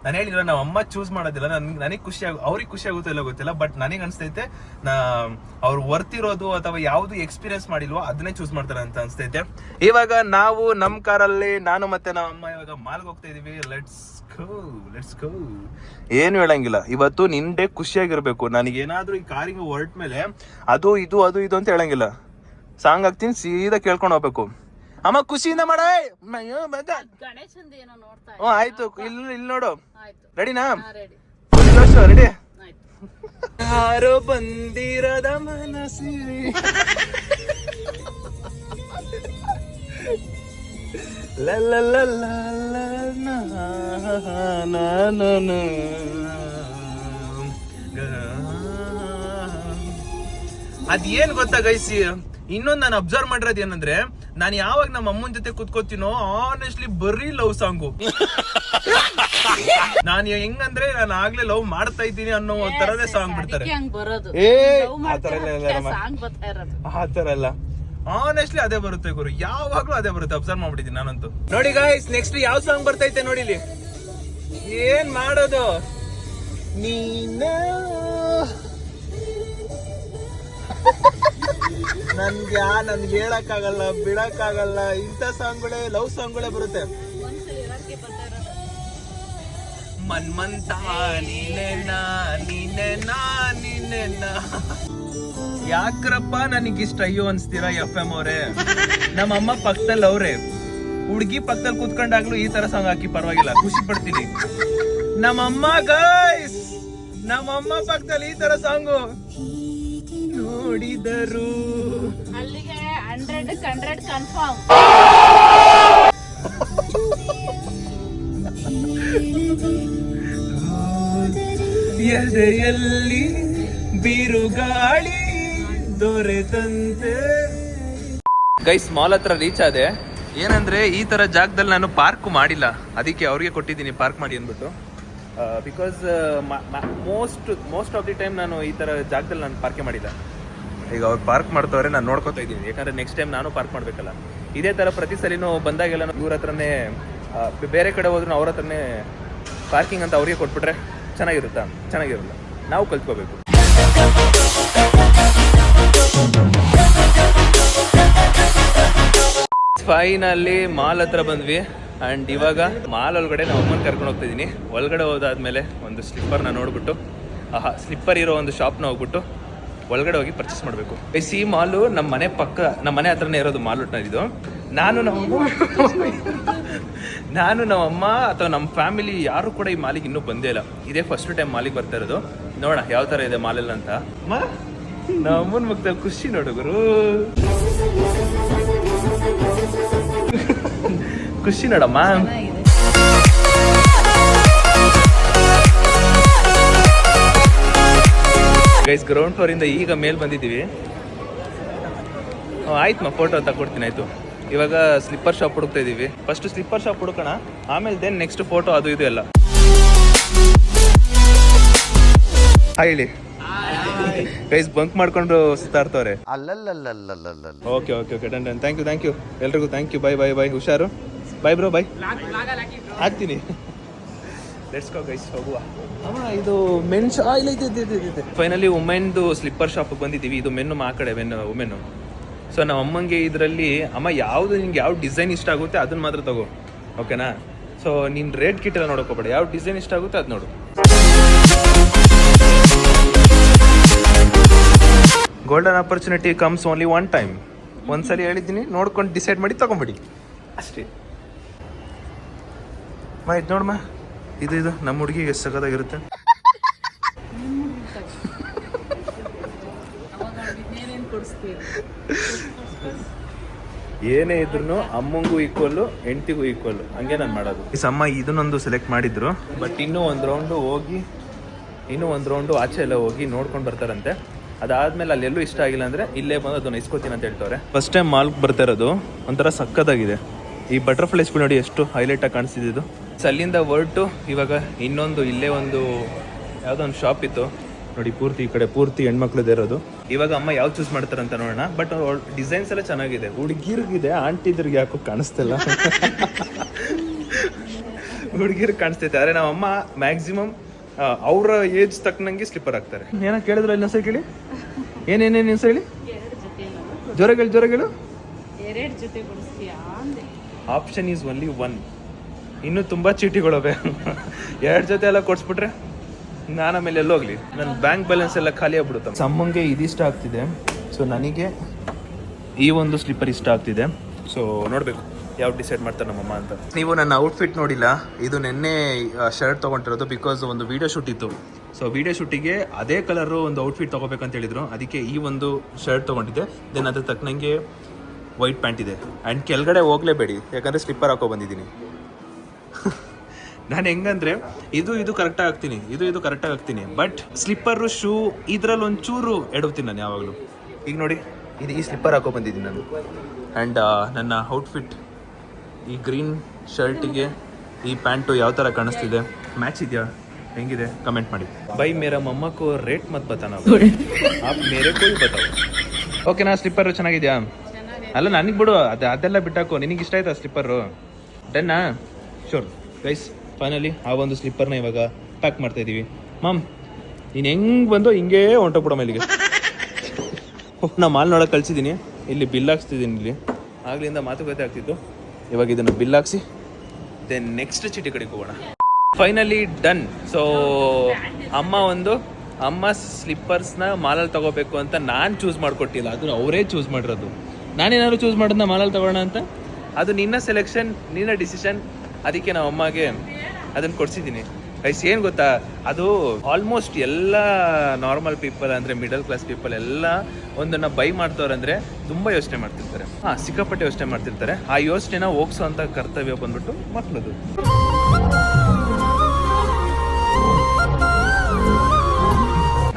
ನಾನು ಹೇಳಿದ್ರೆ ನಾವು ಅಮ್ಮ ಚೂಸ್ ಮಾಡೋದಿಲ್ಲ. ನನಗೆ ಅವ್ರಿಗೆ ಖುಷಿ ಆಗುತ್ತೋ ಇಲ್ಲ ಗೊತ್ತಿಲ್ಲ, ಬಟ್ ನನಗೆ ಅನ್ಸ್ತೈತೆ ಅವ್ರು ವರ್ತಿರೋದು ಅಥವಾ ಯಾವ್ದು ಎಕ್ಸ್ಪೀರಿಯನ್ಸ್ ಮಾಡಿಲ್ವೋ ಅದನ್ನೇ ಚೂಸ್ ಮಾಡ್ತಾರೆ ಅಂತ ಅನ್ಸ್ತೈತೆ. ಇವಾಗ ನಾವು ನಮ್ಮ ಕಾರಲ್ಲಿ ನಾನು ಮತ್ತೆ ನಮ್ಮ ಅಮ್ಮ ಇವಾಗ ಮಾಲ್ಗೆ ಹೋಗ್ತಾ ಇದೀವಿ. Let's go. ಏನು ಹೇಳಂಗಿಲ್ಲ ಇವತ್ತು. ನಿನ್ ಡೇ ಖುಷಿಯಾಗಿರ್ಬೇಕು. ನನಗೇನಾದ್ರೂ ಈ ಕಾರಿಗೆ ಹೊರಟ ಮೇಲೆ ಅದು ಇದು ಅಂತ ಹೇಳಂಗಿಲ್ಲ. ಸಾಂಗ್ ಹಾಕ್ತೀನಿ, ಸೀದಾ ಕೇಳ್ಕೊಂಡು ಹೋಗ್ಬೇಕು. ಅಮ್ಮ ಖುಷಿಯಿಂದ ಮಾಡ. ಆಯ್ತು, ಇಲ್ಲಿ ನೋಡು. ರೆಡಿನಾ? ರೆಡಿ. ಯಾರೋ ಬಂದಿರದ ಮನಸ್ಸಿರಿ ಅದೇನ್ ಗೊತ್ತಾ ಗೈಸ್, ಇನ್ನೊಂದು ನಾನು ಅಬ್ಸರ್ವ್ ಮಾಡಿರೋದು ಏನಂದ್ರೆ, ನಾನು ಯಾವಾಗ ನಮ್ಮ ಅಮ್ಮನ ಜೊತೆ ಕುತ್ಕೋತೀನೋ ಆನೆಸ್ಟ್ಲಿ ಬರೀ ಲವ್ ಸಾಂಗು. ನಾನು ಹೆಂಗಂದ್ರೆ ನಾನು ಆಗ್ಲೇ ಲವ್ ಮಾಡ್ತಾ ಇದ್ದೀನಿ ಅನ್ನೋ ತರದೇ ಸಾಂಗ್ ಬಿಡ್ತಾರೆ. ಆತರ ಎಲ್ಲ ಆನೆಸ್ಟ್ಲಿ ಅದೇ ಬರುತ್ತೆ ಗುರು, ಯಾವಾಗ್ಲೂ ಅದೇ ಬರುತ್ತೆ. ಅಬ್ಸರ್ವ್ ಮಾಡ್ಬಿಟ್ಟಿದ್ದೀನಿ ನಾನಂತೂ. ನೋಡಿ ಗಾಯ್ಸ್, ನೆಕ್ಸ್ಟ್ ಯಾವ ಸಾಂಗ್ ಬರ್ತೈತೆ ನೋಡಿ ಇಲ್ಲಿ. ಏನ್ ಮಾಡೋದು ನನ್ಗೆ ಹೇಳಕ್ಕಾಗಲ್ಲ, ಬಿಡಕ್ಕಾಗಲ್ಲ. ಇಂಥ ಸಾಂಗ್ಗಳೇ, ಲವ್ ಸಾಂಗ್ಗಳೇ ಬರುತ್ತೆ. ಮನ್ಮಂತ ಯಾಕ್ರಪ್ಪ ನನಗಿಷ್ಟ ಅಯ್ಯೋ ಅನ್ಸ್ತೀರಾ FM ಅವ್ರೆ? ನಮ್ಮಮ್ಮ ಪಕ್ಕದಲ್ಲಿ ಅವ್ರೆ, ಹುಡ್ಗಿ ಪಕ್ಕದಲ್ಲಿ ಕೂತ್ಕೊಂಡಾಗ್ಲೂ ಈ ತರ ಸಾಂಗ್ ಹಾಕಿ ಪರವಾಗಿಲ್ಲ, ಖುಷಿ ಪಡ್ತೀನಿ. ನಮ್ಮಮ್ಮ ಗೈಸ್, ನಮ್ಮಮ್ಮ ಪಕ್ಕದಲ್ಲಿ ಈ ತರ ಸಾಂಗು ನೋಡಿದರು ಅಲ್ಲಿಗೆ 100 ಕನ್ಫರ್ಮ್. ಎದೆಯಲ್ಲಿ ಬಿರುಗಾಳಿ ದೊರೆತಂತೆ. ಗೈಸ್, ಮಾಲ್ ಹತ್ರ ರೀಚ್ ಆದೆ. ಏನಂದ್ರೆ ಈ ತರ ಜಾಗದಲ್ಲಿ ನಾನು ಪಾರ್ಕ್ ಮಾಡಿಲ್ಲ, ಅದಕ್ಕೆ ಅವ್ರಿಗೆ ಕೊಟ್ಟಿದ್ದೀನಿ ಪಾರ್ಕ್ ಮಾಡಿ ಅಂದ್ಬಿಟ್ಟು. Because most of the time ನಾನು ಈ ತರ ಜಾಗದಲ್ಲಿ ನಾನು ಪಾರ್ಕೆ ಮಾಡಿಲ್ಲ. ಈಗ ಅವ್ರು ಪಾರ್ಕ್ ಮಾಡ್ತವ್ರೆ, ನಾನು ನೋಡ್ಕೊತಾ ಇದ್ದೀನಿ. ಯಾಕಂದ್ರೆ ನೆಕ್ಸ್ಟ್ ಟೈಮ್ ನಾನು ಪಾರ್ಕ್ ಮಾಡ್ಬೇಕಲ್ಲ. ಇದೇ ತರ ಪ್ರತಿ ಸಲಿನೂ ಬಂದಾಗೆಲ್ಲ ಇವ್ರ ಹತ್ರನೇ, ಬೇರೆ ಕಡೆ ಹೋದ್ರು ಅವ್ರ ಹತ್ರನೇ ಪಾರ್ಕಿಂಗ್ ಅಂತ ಅವ್ರಿಗೆ ಕೊಟ್ಬಿಟ್ರೆ ಚೆನ್ನಾಗಿರಲ್ಲ. ನಾವು ಕಲ್ತ್ಕೋಬೇಕು. ಫೈನಲ್ಲಿ ಮಾಲ್ ಹತ್ರ ಬಂದ್ವಿ. ಅಂಡ್ ಇವಾಗ ಮಾಲ್ ಒಳಗಡೆ ನಾವು ಅಮ್ಮನ ಕರ್ಕೊಂಡು ಹೋಗ್ತಾ ಇದ್ದೀನಿ. ಒಳಗಡೆ ಹೋದಾದ್ಮೇಲೆ ಒಂದು ಸ್ಲಿಪ್ಪರ್ನ ನೋಡ್ಬಿಟ್ಟು, ಸ್ಲಿಪ್ಪರ್ ಇರೋ ಒಂದು ಶಾಪ್ನ ಹೋಗ್ಬಿಟ್ಟು ಒಳಗಡೆ ಹೋಗಿ ಪರ್ಚೇಸ್ ಮಾಡಬೇಕು. ಈ ಮಾಲು ನಮ್ಮ ಮನೆ ಹತ್ರನೇ ಇರೋದು ಮಾಲ್ ಇದು. ನಾನು ನಮ್ಮಮ್ಮ ಅಥವಾ ನಮ್ಮ ಫ್ಯಾಮಿಲಿ ಯಾರು ಕೂಡ ಈ ಮಾಲಿಗೆ ಇನ್ನೂ ಬಂದೇ ಇಲ್ಲ. ಇದೇ ಫಸ್ಟ್ ಟೈಮ್ ಮಾಲಿಗೆ ಬರ್ತಾ ಇರೋದು. ನೋಡೋಣ ಯಾವ ಥರ ಇದೆ ಮಾಲೆಲ್ಲ ಅಂತ. ನಮ್ಮನ ಮುಖದಲ್ಲಿ ಖುಷಿ ನೋಡುಗರು, ಖುಷಿ ನೋಡಮ್ಮ. ಗೈಸ್, ಗ್ರೌಂಡ್ ಫ್ಲೋರ್ ಇಂದ ಈಗ ಮೇಲ್ ಬಂದಿದ್ದೀವಿ. ಆಯ್ತು ಫೋಟೋ ತಗೊಡ್ತೀನಿ. ಆಯ್ತು, ಇವಾಗ ಸ್ಲಿಪ್ಪರ್ ಶಾಪ್ ಹುಡುಕ್ತಾ ಇದೀವಿ. ಫಸ್ಟ್ ಸ್ಲಿಪ್ಪರ್ ಶಾಪ್ ಹುಡುಕೋಣ, ಆಮೇಲೆ ದೆನ್ ನೆಕ್ಸ್ಟ್ ಫೋಟೋ ಅದು ಇದು ಎಲ್ಲ. ಹೇಳಿ ಗೈಸ್ ಬಂಕ್ ಮಾಡ್ಕೊಂಡು ಸುತ್ತಾಡ್ತವ್ರೆ. ಅಲ್ಲಲ್ಲಲ್ಲಲ್ಲಲ್ಲ okay okay okay done done. Thank you ಎಲ್ರಿಗೂ ಥ್ಯಾಂಕ್ ಯು. ಬೈ ಹುಷಾರು. Bye bro bye. ಹಾಕ್ತೀನಿ. ಲೆಟ್ಸ್ ಗೋ ಗೈಸ್, ಹೋಗುವ. ಅಮ್ಮ ಇದು ಮೆನ್ಸ್ ಇಲ್ಲ ಇದೆ. ಫೈನಲಿ ವುಮೆನ್ದು ಸ್ಲಿಪ್ಪರ್ ಶಾಪಿಗೆ ಬಂದಿದ್ದೀವಿ. ಇದು ಮೆನ್ನು ಆ ಕಡೆ ವುಮೆನ್ನು. ಸೊ ನಮ್ಮ ಅಮ್ಮಂಗೆ ಇದರಲ್ಲಿ ಅಮ್ಮ ಯಾವುದು ನಿಂಗೆ ಯಾವ ಡಿಸೈನ್ ಇಷ್ಟ ಆಗುತ್ತೆ ಅದನ್ನ ಮಾತ್ರ ತಗೋ, ಓಕೆನಾ? ಸೊ ನೀನು ರೇಟ್ ಕಿಟ್ ಎಲ್ಲ ನೋಡೋಕೋಬೇಡ, ಯಾವ ಡಿಸೈನ್ ಇಷ್ಟ ಆಗುತ್ತೆ ಅದು ನೋಡು. Golden opportunity comes only one time. ಒಂದ್ಸಲಿ ಹೇಳಿದ್ದೀನಿ, ನೋಡ್ಕೊಂಡು ಡಿಸೈಡ್ ಮಾಡಿ ತಗೊಂಬಿಡಿ ಅಷ್ಟೇ. ಇದು ನೋಡಮ್ಮ, ಇದು ನಮ್ಮ ಹುಡುಗಿಗೆ ಎಷ್ಟು ಸಖತ್ತಾಗಿರುತ್ತೆ. ಏನೇ ಇದ್ರು ಅಮ್ಮಂಗೂ ಈಕ್ವಲ್ಲು, ಹೆಂಡತಿಗೂ ಈಕ್ವಲ್ಲು, ಹಂಗೆ ನಾನು ಮಾಡೋದು. ಈ ಅಮ್ಮ ಇದನ್ನೊಂದು ಸೆಲೆಕ್ಟ್ ಮಾಡಿದ್ರು, ಬಟ್ ಇನ್ನೂ ಒಂದು ರೌಂಡು ಆಚೆ ಎಲ್ಲ ಹೋಗಿ ನೋಡ್ಕೊಂಡು ಬರ್ತಾರಂತೆ. ಅದಾದ್ಮೇಲೆ ಅಲ್ಲೆಲ್ಲೂ ಇಷ್ಟ ಆಗಿಲ್ಲ ಅಂದರೆ ಇಲ್ಲೇ ಬಂದು ಅದನ್ನು ಇಸ್ಕೋತೀನಿ ಅಂತ ಹೇಳ್ತವ್ರೆ. ಫಸ್ಟ್ ಟೈಮ್ ಮಾಲ್ಗೆ ಬರ್ತಾ ಇರೋದು, ಒಂಥರ ಸಕ್ಕತ್ತಾಗಿದೆ. ಈ ಬಟರ್ಫ್ಲೈಸ್ಗಳು ನೋಡಿ ಎಷ್ಟು ಹೈಲೈಟಾಗಿ ಕಾಣಿಸ್ತಿದ್ದು. ಅಲ್ಲಿಂದ ಹೊರಟು ಇವಾಗ ಇನ್ನೊಂದು ಇಲ್ಲೇ ಒಂದು ಯಾವುದೋ ಒಂದು ಶಾಪ್ ಇತ್ತು ನೋಡಿ, ಪೂರ್ತಿ ಈ ಕಡೆ ಪೂರ್ತಿ ಹೆಣ್ಮಕ್ಳದ್ದು ಇರೋದು. ಇವಾಗ ಅಮ್ಮ ಯಾವ್ದು ಚೂಸ್ ಮಾಡ್ತಾರಂತ ನೋಡೋಣ. ಬಟ್ ಡಿಸೈನ್ಸ್ ಎಲ್ಲ ಚೆನ್ನಾಗಿದೆ. ಹುಡುಗಿರ್ಗಿದೆ, ಆಂಟಿದ್ರಿಗೆ ಯಾಕೋ ಕಾಣಿಸ್ತಿಲ್ಲ. ಹುಡುಗಿರ್ಗೆ ಕಾಣಿಸ್ತೈತೆ, ಆದರೆ ನಮ್ಮ ಅಮ್ಮ ಮ್ಯಾಕ್ಸಿಮಮ್ ಅವರ ಏಜ್ ತಕ್ಕನಂಗೆ ಸ್ಲಿಪ್ಪರ್ ಹಾಕ್ತಾರೆ. ಏನೋ ಕೇಳಿದ್ರು ಅಲ್ಲಿ ಹೆಸರು ಕೇಳಿ, ಏನೇನೇನು ಹೆಸರು ಹೇಳಿ, ಜ್ವರಗಳು 2 ಜೊತೆ ಆಪ್ಷನ್ ಈಸ್ ಓನ್ಲಿ 1. ಇನ್ನೂ ತುಂಬ ಚೀಟಿಗಳವೆ. 2 ಜೊತೆ ಎಲ್ಲ ಕೊಡ್ಸ್ಬಿಟ್ರೆ ನಾನು ಆಮೇಲೆ ಎಲ್ಲೋಗ್ಲಿ, ನನ್ನ ಬ್ಯಾಂಕ್ ಬ್ಯಾಲೆನ್ಸ್ ಎಲ್ಲ ಖಾಲಿ ಆಗ್ಬಿಡುತ್ತೆ. ಅಮ್ಮಂಗೆ ಇದಿಷ್ಟ ಆಗ್ತಿದೆ, ಸೊ ನನಗೆ ಈ ಒಂದು ಸ್ಲಿಪ್ಪರ್ ಇಷ್ಟ ಆಗ್ತಿದೆ. ಸೊ ನೋಡಬೇಕು ಯಾವ್ದು ಡಿಸೈಡ್ ಮಾಡ್ತಾರೆ ನಮ್ಮಮ್ಮ ಅಂತ. ನೀವು ನನ್ನ ಔಟ್ಫಿಟ್ ನೋಡಿಲ್ಲ, ಇದು ನೆನ್ನೆ ಶರ್ಟ್ ತೊಗೊಂಡಿರೋದು, ಬಿಕಾಸ್ ಒಂದು ವೀಡಿಯೋ ಶೂಟ್ ಇತ್ತು. ಸೊ ವೀಡಿಯೋ ಶೂಟಿಗೆ ಅದೇ ಕಲರು ಒಂದು ಔಟ್ಫಿಟ್ ತೊಗೋಬೇಕಂತ ಹೇಳಿದ್ರು, ಅದಕ್ಕೆ ಈ ಒಂದು ಶರ್ಟ್ ತೊಗೊಂಡಿದ್ದೆ. ದೆನ್ ಅದ್ರ ತಕ್ಕನಂಗೆ ವೈಟ್ ಪ್ಯಾಂಟ್ ಇದೆ. ಆ್ಯಂಡ್ ಕೆಳಗಡೆ ಹೋಗಲೇಬೇಡಿ, ಯಾಕಂದರೆ ಸ್ಲಿಪ್ಪರ್ ಹಾಕೋ ಬಂದಿದ್ದೀನಿ. ನಾನು ಹೆಂಗಂದ್ರೆ ಇದು ಕರೆಕ್ಟಾಗಿ ಹಾಕ್ತೀನಿ, ಇದು ಕರೆಕ್ಟಾಗಿ ಹಾಕ್ತೀನಿ, ಬಟ್ ಸ್ಲಿಪ್ಪರು ಶೂ ಇದರಲ್ಲಿ ಒಂಚೂರು ಎಡವ್ತೀನಿ ನಾನು ಯಾವಾಗಲೂ. ಈಗ ನೋಡಿ, ಈ ಸ್ಲಿಪ್ಪರ್ ಹಾಕೋ ಬಂದಿದ್ದೀನಿ ನಾನು. ಆ್ಯಂಡ್ ನನ್ನ ಔಟ್ಫಿಟ್ ಈ ಗ್ರೀನ್ ಶರ್ಟಿಗೆ ಈ ಪ್ಯಾಂಟು ಯಾವ ಥರ ಕಾಣಿಸ್ತಿದೆ, ಮ್ಯಾಚ್ ಇದೆಯಾ, ಹೆಂಗಿದೆ ಕಮೆಂಟ್ ಮಾಡಿ. ಬೈ ಮೇರಾ ಮಮ್ಮಕ್ಕೂ ರೇಟ್ ಮತ್ ಬತಾನ, ಆಪ್ ಮೇರೆ ಕೋಯಿ ಬತಾವ್. ಓಕೆನಾ? ಸ್ಲಿಪ್ಪರು ಚೆನ್ನಾಗಿದೆಯಾ? ಅಲ್ಲ ನನಗೆ ಬಿಡು, ಅದೆಲ್ಲ ಬಿಟ್ಟಾಕು. ನಿನಗೆ ಇಷ್ಟ ಆಯ್ತಾ ಸ್ಲಿಪ್ಪರು? ಡನ್ನಾ? ಶೋರ್ ಗೈಸ್, ಫೈನಲಿ ಆ ಒಂದು ಸ್ಲಿಪ್ಪರ್ನ ಇವಾಗ ಪ್ಯಾಕ್ ಮಾಡ್ತಾ ಇದ್ದೀವಿ. ಮಾಮ್ ನೀನು ಹೆಂಗೆ ಬಂದು ಹಿಂಗೇ ಹೊಂಟೋಗ್ಬಿಡಮ್ಮ ಇಲ್ಲಿಗೆ. ನಾ ಮಾಲ್ ನೋಡೋಕೆ ಕಳಿಸಿದ್ದೀನಿ, ಇಲ್ಲಿ ಬಿಲ್ ಹಾಕ್ಸ್ತಿದ್ದೀನಿ. ಇಲ್ಲಿ ಆಗ್ಲಿಂದ ಮಾತುಕತೆ ಆಗ್ತಿತ್ತು, ಇವಾಗ ಇದನ್ನು ಬಿಲ್ ಹಾಕ್ಸಿ ದೆನ್ ನೆಕ್ಸ್ಟ್ ಚೀಟಿ ಕಡೆಗೆ ಹೋಗೋಣ. Finally done. ಸೊ ಅಮ್ಮ ಸ್ಲಿಪ್ಪರ್ಸ್ನ ಮಾಲಲ್ಲಿ ತಗೋಬೇಕು ಅಂತ ನಾನು ಚೂಸ್ ಮಾಡಿಕೊಟ್ಟಿಲ್ಲ, ಅದು ಅವರೇ ಚೂಸ್ ಮಾಡಿರೋದು. ನಾನೇನಾದ್ರು ಚೂಸ್ ಮಾಡೋದನ್ನ ಮಾಲಲ್ಲಿ ತಗೋಣ ಅಂತ, ಅದು ನಿನ್ನ ಸೆಲೆಕ್ಷನ್, ನಿನ್ನ ಡಿಸಿಷನ್. ಅದಕ್ಕೆ ನಾವು ಅಮ್ಮಗೆ ಅದನ್ನು ಕೊಡಿಸಿದ್ದೀನಿ. ಗೈಸ್ ಏನು ಗೊತ್ತಾ, ಅದು ಆಲ್ಮೋಸ್ಟ್ ಎಲ್ಲ ನಾರ್ಮಲ್ ಪೀಪಲ್ ಅಂದರೆ ಮಿಡಲ್ ಕ್ಲಾಸ್ ಪೀಪಲ್ ಎಲ್ಲ ಒಂದನ್ನು ಬೈ ಮಾಡ್ತವ್ರಂದರೆ ತುಂಬ ಯೋಚನೆ ಮಾಡ್ತಿರ್ತಾರೆ. ಸಿಕ್ಕಾಪಟ್ಟೆ ಯೋಚನೆ ಮಾಡ್ತಿರ್ತಾರೆ. ಆ ಯೋಚನೆನ ಹೋಗ್ಸೋ ಅಂತ ಕರ್ತವ್ಯ ಬಂದ್ಬಿಟ್ಟು ಮಕ್ಕಳದು.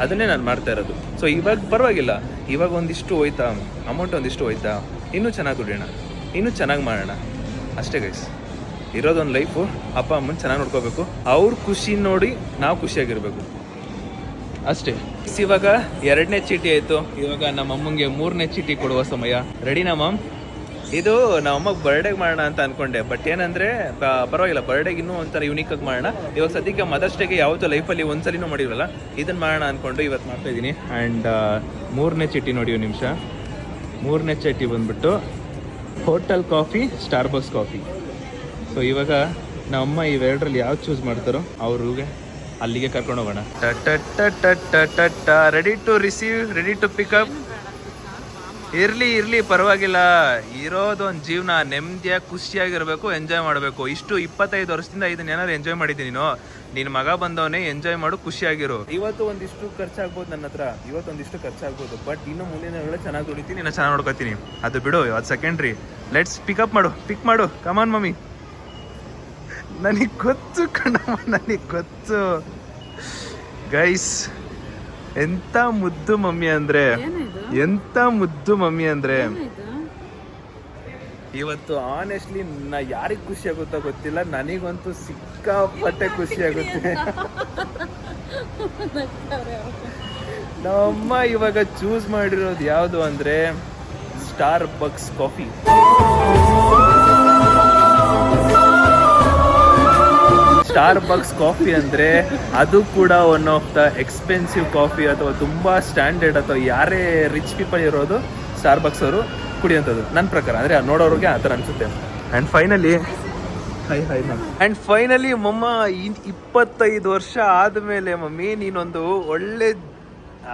ಅದನ್ನೇ ನಾನು ಮಾಡ್ತಾ ಇರೋದು. ಸೊ ಇವಾಗ ಪರವಾಗಿಲ್ಲ, ಇವಾಗ ಒಂದಿಷ್ಟು ಹೋಯ್ತಾ, ಅಮೌಂಟ್ ಒಂದಿಷ್ಟು ಹೋಯ್ತಾ, ಇನ್ನೂ ಚೆನ್ನಾಗಿ ದುಡಿಯೋಣ, ಇನ್ನೂ ಚೆನ್ನಾಗಿ ಮಾಡೋಣ ಅಷ್ಟೇ ಗೈಸ್. ಇರೋದೊಂದು ಲೈಫು, ಅಪ್ಪ ಅಮ್ಮನ ಚೆನ್ನಾಗಿ ನೋಡ್ಕೋಬೇಕು, ಅವ್ರ ಖುಷಿ ನೋಡಿ ನಾವು ಖುಷಿಯಾಗಿರ್ಬೇಕು ಅಷ್ಟೇ. ಇವಾಗ 2ನೇ ಚೀಟಿ ಆಯಿತು, ಇವಾಗ ನಮ್ಮ ಅಮ್ಮಂಗೆ 3ನೇ ಚೀಟಿ ಕೊಡುವ ಸಮಯ. ರೆಡಿನಾ ಮಾಮ್? ಇದು ನಮ್ಮ ಅಮ್ಮಗೆ ಬರ್ಡೇಗೆ ಮಾಡೋಣ ಅಂತ ಅನ್ಕೊಂಡೆ, ಬಟ್ ಏನಂದರೆ ಪರವಾಗಿಲ್ಲ, ಬರ್ಡೇಗೆ ಇನ್ನೂ ಒಂಥರ ಯೂನಿಕಾಗಿ ಮಾಡೋಣ. ಇವಾಗ ಸದ್ಯಕ್ಕೆ ಮದರ್ಸ್ ಡೇಗೆ ಯಾವತ್ತೂ ಲೈಫಲ್ಲಿ ಒಂದ್ಸಲಿನೂ ಮಾಡಿರಲ್ಲ, ಇದನ್ನು ಮಾಡೋಣ ಅಂದ್ಕೊಂಡು ಇವತ್ತು ಮಾಡ್ತಾಯಿದ್ದೀನಿ. ಆ್ಯಂಡ್ 3ನೇ ಚೀಟಿ ನೋಡಿ, ಒಂದು ನಿಮಿಷ. 3ನೇ ಚೀಟಿ ಬಂದ್ಬಿಟ್ಟು hotel coffee, Starbucks coffee. So ಇವಾಗ ನಮ್ಮಮ್ಮ ಇವೆರಡರಲ್ಲಿ ಯಾವ್ದು ಚೂಸ್ ಮಾಡ್ತಾರೋ ಅವ್ರಿಗೆ ಅಲ್ಲಿಗೆ ಕರ್ಕೊಂಡು ಹೋಗೋಣ. Ready to receive, ready to pick up. ಇರಲಿ ಪರವಾಗಿಲ್ಲ, ಇರೋದೊಂದು ಜೀವನ, ನೆಮ್ಮದಿಯಾಗಿ ಖುಷಿಯಾಗಿರ್ಬೇಕು, ಎಂಜಾಯ್ ಮಾಡಬೇಕು. ಇಷ್ಟು 25 ವರ್ಷದಿಂದ ಇದನ್ನ ಏನಾದ್ರು ಎಂಜಾಯ್ ಮಾಡಿದ್ದೀನಿ ನೀನು. ನಿನ್ನ ಮಗ ಬಂದವನೇ, ಎಂಜಾಯ್ ಮಾಡು, ಖುಷಿಯಾಗಿರು. ಇವತ್ತು ಒಂದಿಷ್ಟು ಖರ್ಚಾಗ್ಬೋದು ನನ್ನ ಹತ್ರ, ಇವತ್ತೊಂದಿಷ್ಟು ಖರ್ಚಾಗ್ಬೋದು, ಬಟ್ ಇನ್ನು ಮುಂದಿನ ಚೆನ್ನಾಗಿ ದುಡಿತೀನಿ, ನಾನು ಚೆನ್ನಾಗಿ ನೋಡ್ಕೊತೀನಿ. ಅದು ಬಿಡು, ಅದು ಸೆಕೆಂಡ್ರಿ. ಲೆಟ್ಸ್ ಪಿಕ್ ಮಾಡು ಕಮಾನ್ ಮಮ್ಮಿ. ನನಗೆ ಗೊತ್ತು ಕಣಮ್ಮ, ನನಗೆ ಗೊತ್ತು ಗೈಸ್. ಎಂತ ಮುದ್ದು ಮಮ್ಮಿ ಅಂದ್ರೆ, ಎಂತ ಮುದ್ದು ಮಮ್ಮಿ ಅಂದ್ರೆ. ಇವತ್ತು ಆನೆಸ್ಟ್ಲಿ ನಾ ಯಾರಿಗೆ ಖುಷಿ ಆಗುತ್ತೋ ಗೊತ್ತಿಲ್ಲ, ನನಗಂತೂ ಸಿಕ್ಕಾಪಟ್ಟೆ ಖುಷಿ ಆಗುತ್ತೆ. ನಮ್ಮಮ್ಮ ಇವಾಗ ಚೂಸ್ ಮಾಡಿರೋದು ಯಾವುದು ಅಂದರೆ star bucks coffee. Star bucks coffee ಅಂದರೆ ಅದು ಕೂಡ one of the expensive coffee ಅಥವಾ ತುಂಬ ಸ್ಟ್ಯಾಂಡರ್ಡ್ ಅಥವಾ ಯಾರೇ ರಿಚ್ ಪೀಪಲ್ ಇರೋದು ಸ್ಟಾರ್ ಬಕ್ಸ್ ಅವರು ಕುಡಿಯೋಂಥದ್ದು ನನ್ನ ಪ್ರಕಾರ. ಅಂದರೆ ನೋಡೋರಿಗೆ ಆ ಥರ ಅನಿಸುತ್ತೆ. ಆ್ಯಂಡ್ ಫೈನಲಿ ಆ್ಯಂಡ್ ಫೈನಲಿ ಮಮ್ಮ 25 ವರ್ಷ ಆದಮೇಲೆ ಮಮ್ಮಿ ನೀನೊಂದು ಒಳ್ಳೆ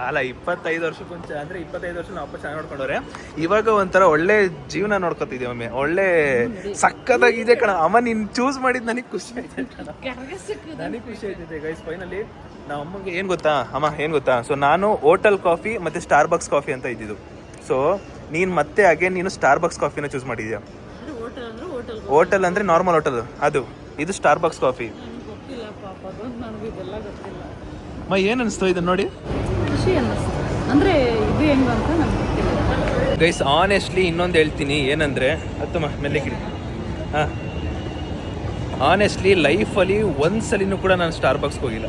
25 ವರ್ಷಕ್ಕೆ ಮುಂಚೆ ಅಂದರೆ 25 ವರ್ಷ ನಾವು ಅಪ್ಪ ಚೆನ್ನಾಗಿ ನೋಡ್ಕೊಂಡವ್ರೆ. ಇವಾಗ ಒಂಥರ ಒಳ್ಳೆ ಜೀವನ ನೋಡ್ಕೊತಿದ್ದೀವಿ ಮಮ್ಮಿ. ಒಳ್ಳೆ ಸಕ್ಕತ್ತಾಗಿದೆ ಕಣ ಅಮ್ಮ. ನೀನು ಚೂಸ್ ಮಾಡಿದ್ದು ನನಗೆ ಖುಷಿ ಆಯ್ತು ಕಣ. ನನಗೆ ಖುಷಿ ಆಯ್ತಿದೆ ಗೈಸ್. ಫೈನಲಿ ನಾವು ಅಮ್ಮಗೆ ಏನು ಗೊತ್ತಾ ಅಮ್ಮ, ಏನು ಗೊತ್ತಾ, ಸೊ ನಾನು ಹೋಟೆಲ್ ಕಾಫಿ ಮತ್ತು ಸ್ಟಾರ್ ಬಕ್ಸ್ ಕಾಫಿ ಅಂತ ಇದ್ದಿದ್ದು. ಸೊ ನೀನು ಮತ್ತೆ ಅಗೇನ್ ನೀನು ಸ್ಟಾರ್ ಬಕ್ಸ್ ಕಾಫಿನ ಚೂಸ್ ಮಾಡಿದ್ಯಾ. ಹೋಟೆಲ್ ಅಂದರೆ ನಾರ್ಮಲ್ ಹೋಟೆಲ್, ಅದು ಇದು ಸ್ಟಾರ್ ಬಕ್ಸ್ ಕಾಫಿ. ಅಮ್ಮ ಏನು ಅನಿಸ್ತು ಇದನ್ನು ನೋಡಿ? ಖುಷಿ ಅನ್ನಿಸ್ತು. ಅಂದರೆ ಇದು ಹೆಂಗೆ ಅಂತ ನನಗೆ ಗೊತ್ತಿಲ್ಲ ಗೈಸ್. ಆನೆಸ್ಟ್ಲಿ ಇನ್ನೊಂದು ಹೇಳ್ತೀನಿ ಏನಂದರೆ, ಹತ್ತಮ್ಮ ಮೆಲ್ಲಿಗಿಡಿ. ಹಾಂ, ಆನೆಸ್ಟ್ಲಿ ಲೈಫಲ್ಲಿ ಒಂದ್ಸಲಿನೂ ಕೂಡ ನಾನು ಸ್ಟಾರ್ ಬಕ್ಸ್ಗೆ ಹೋಗಿಲ್ಲ.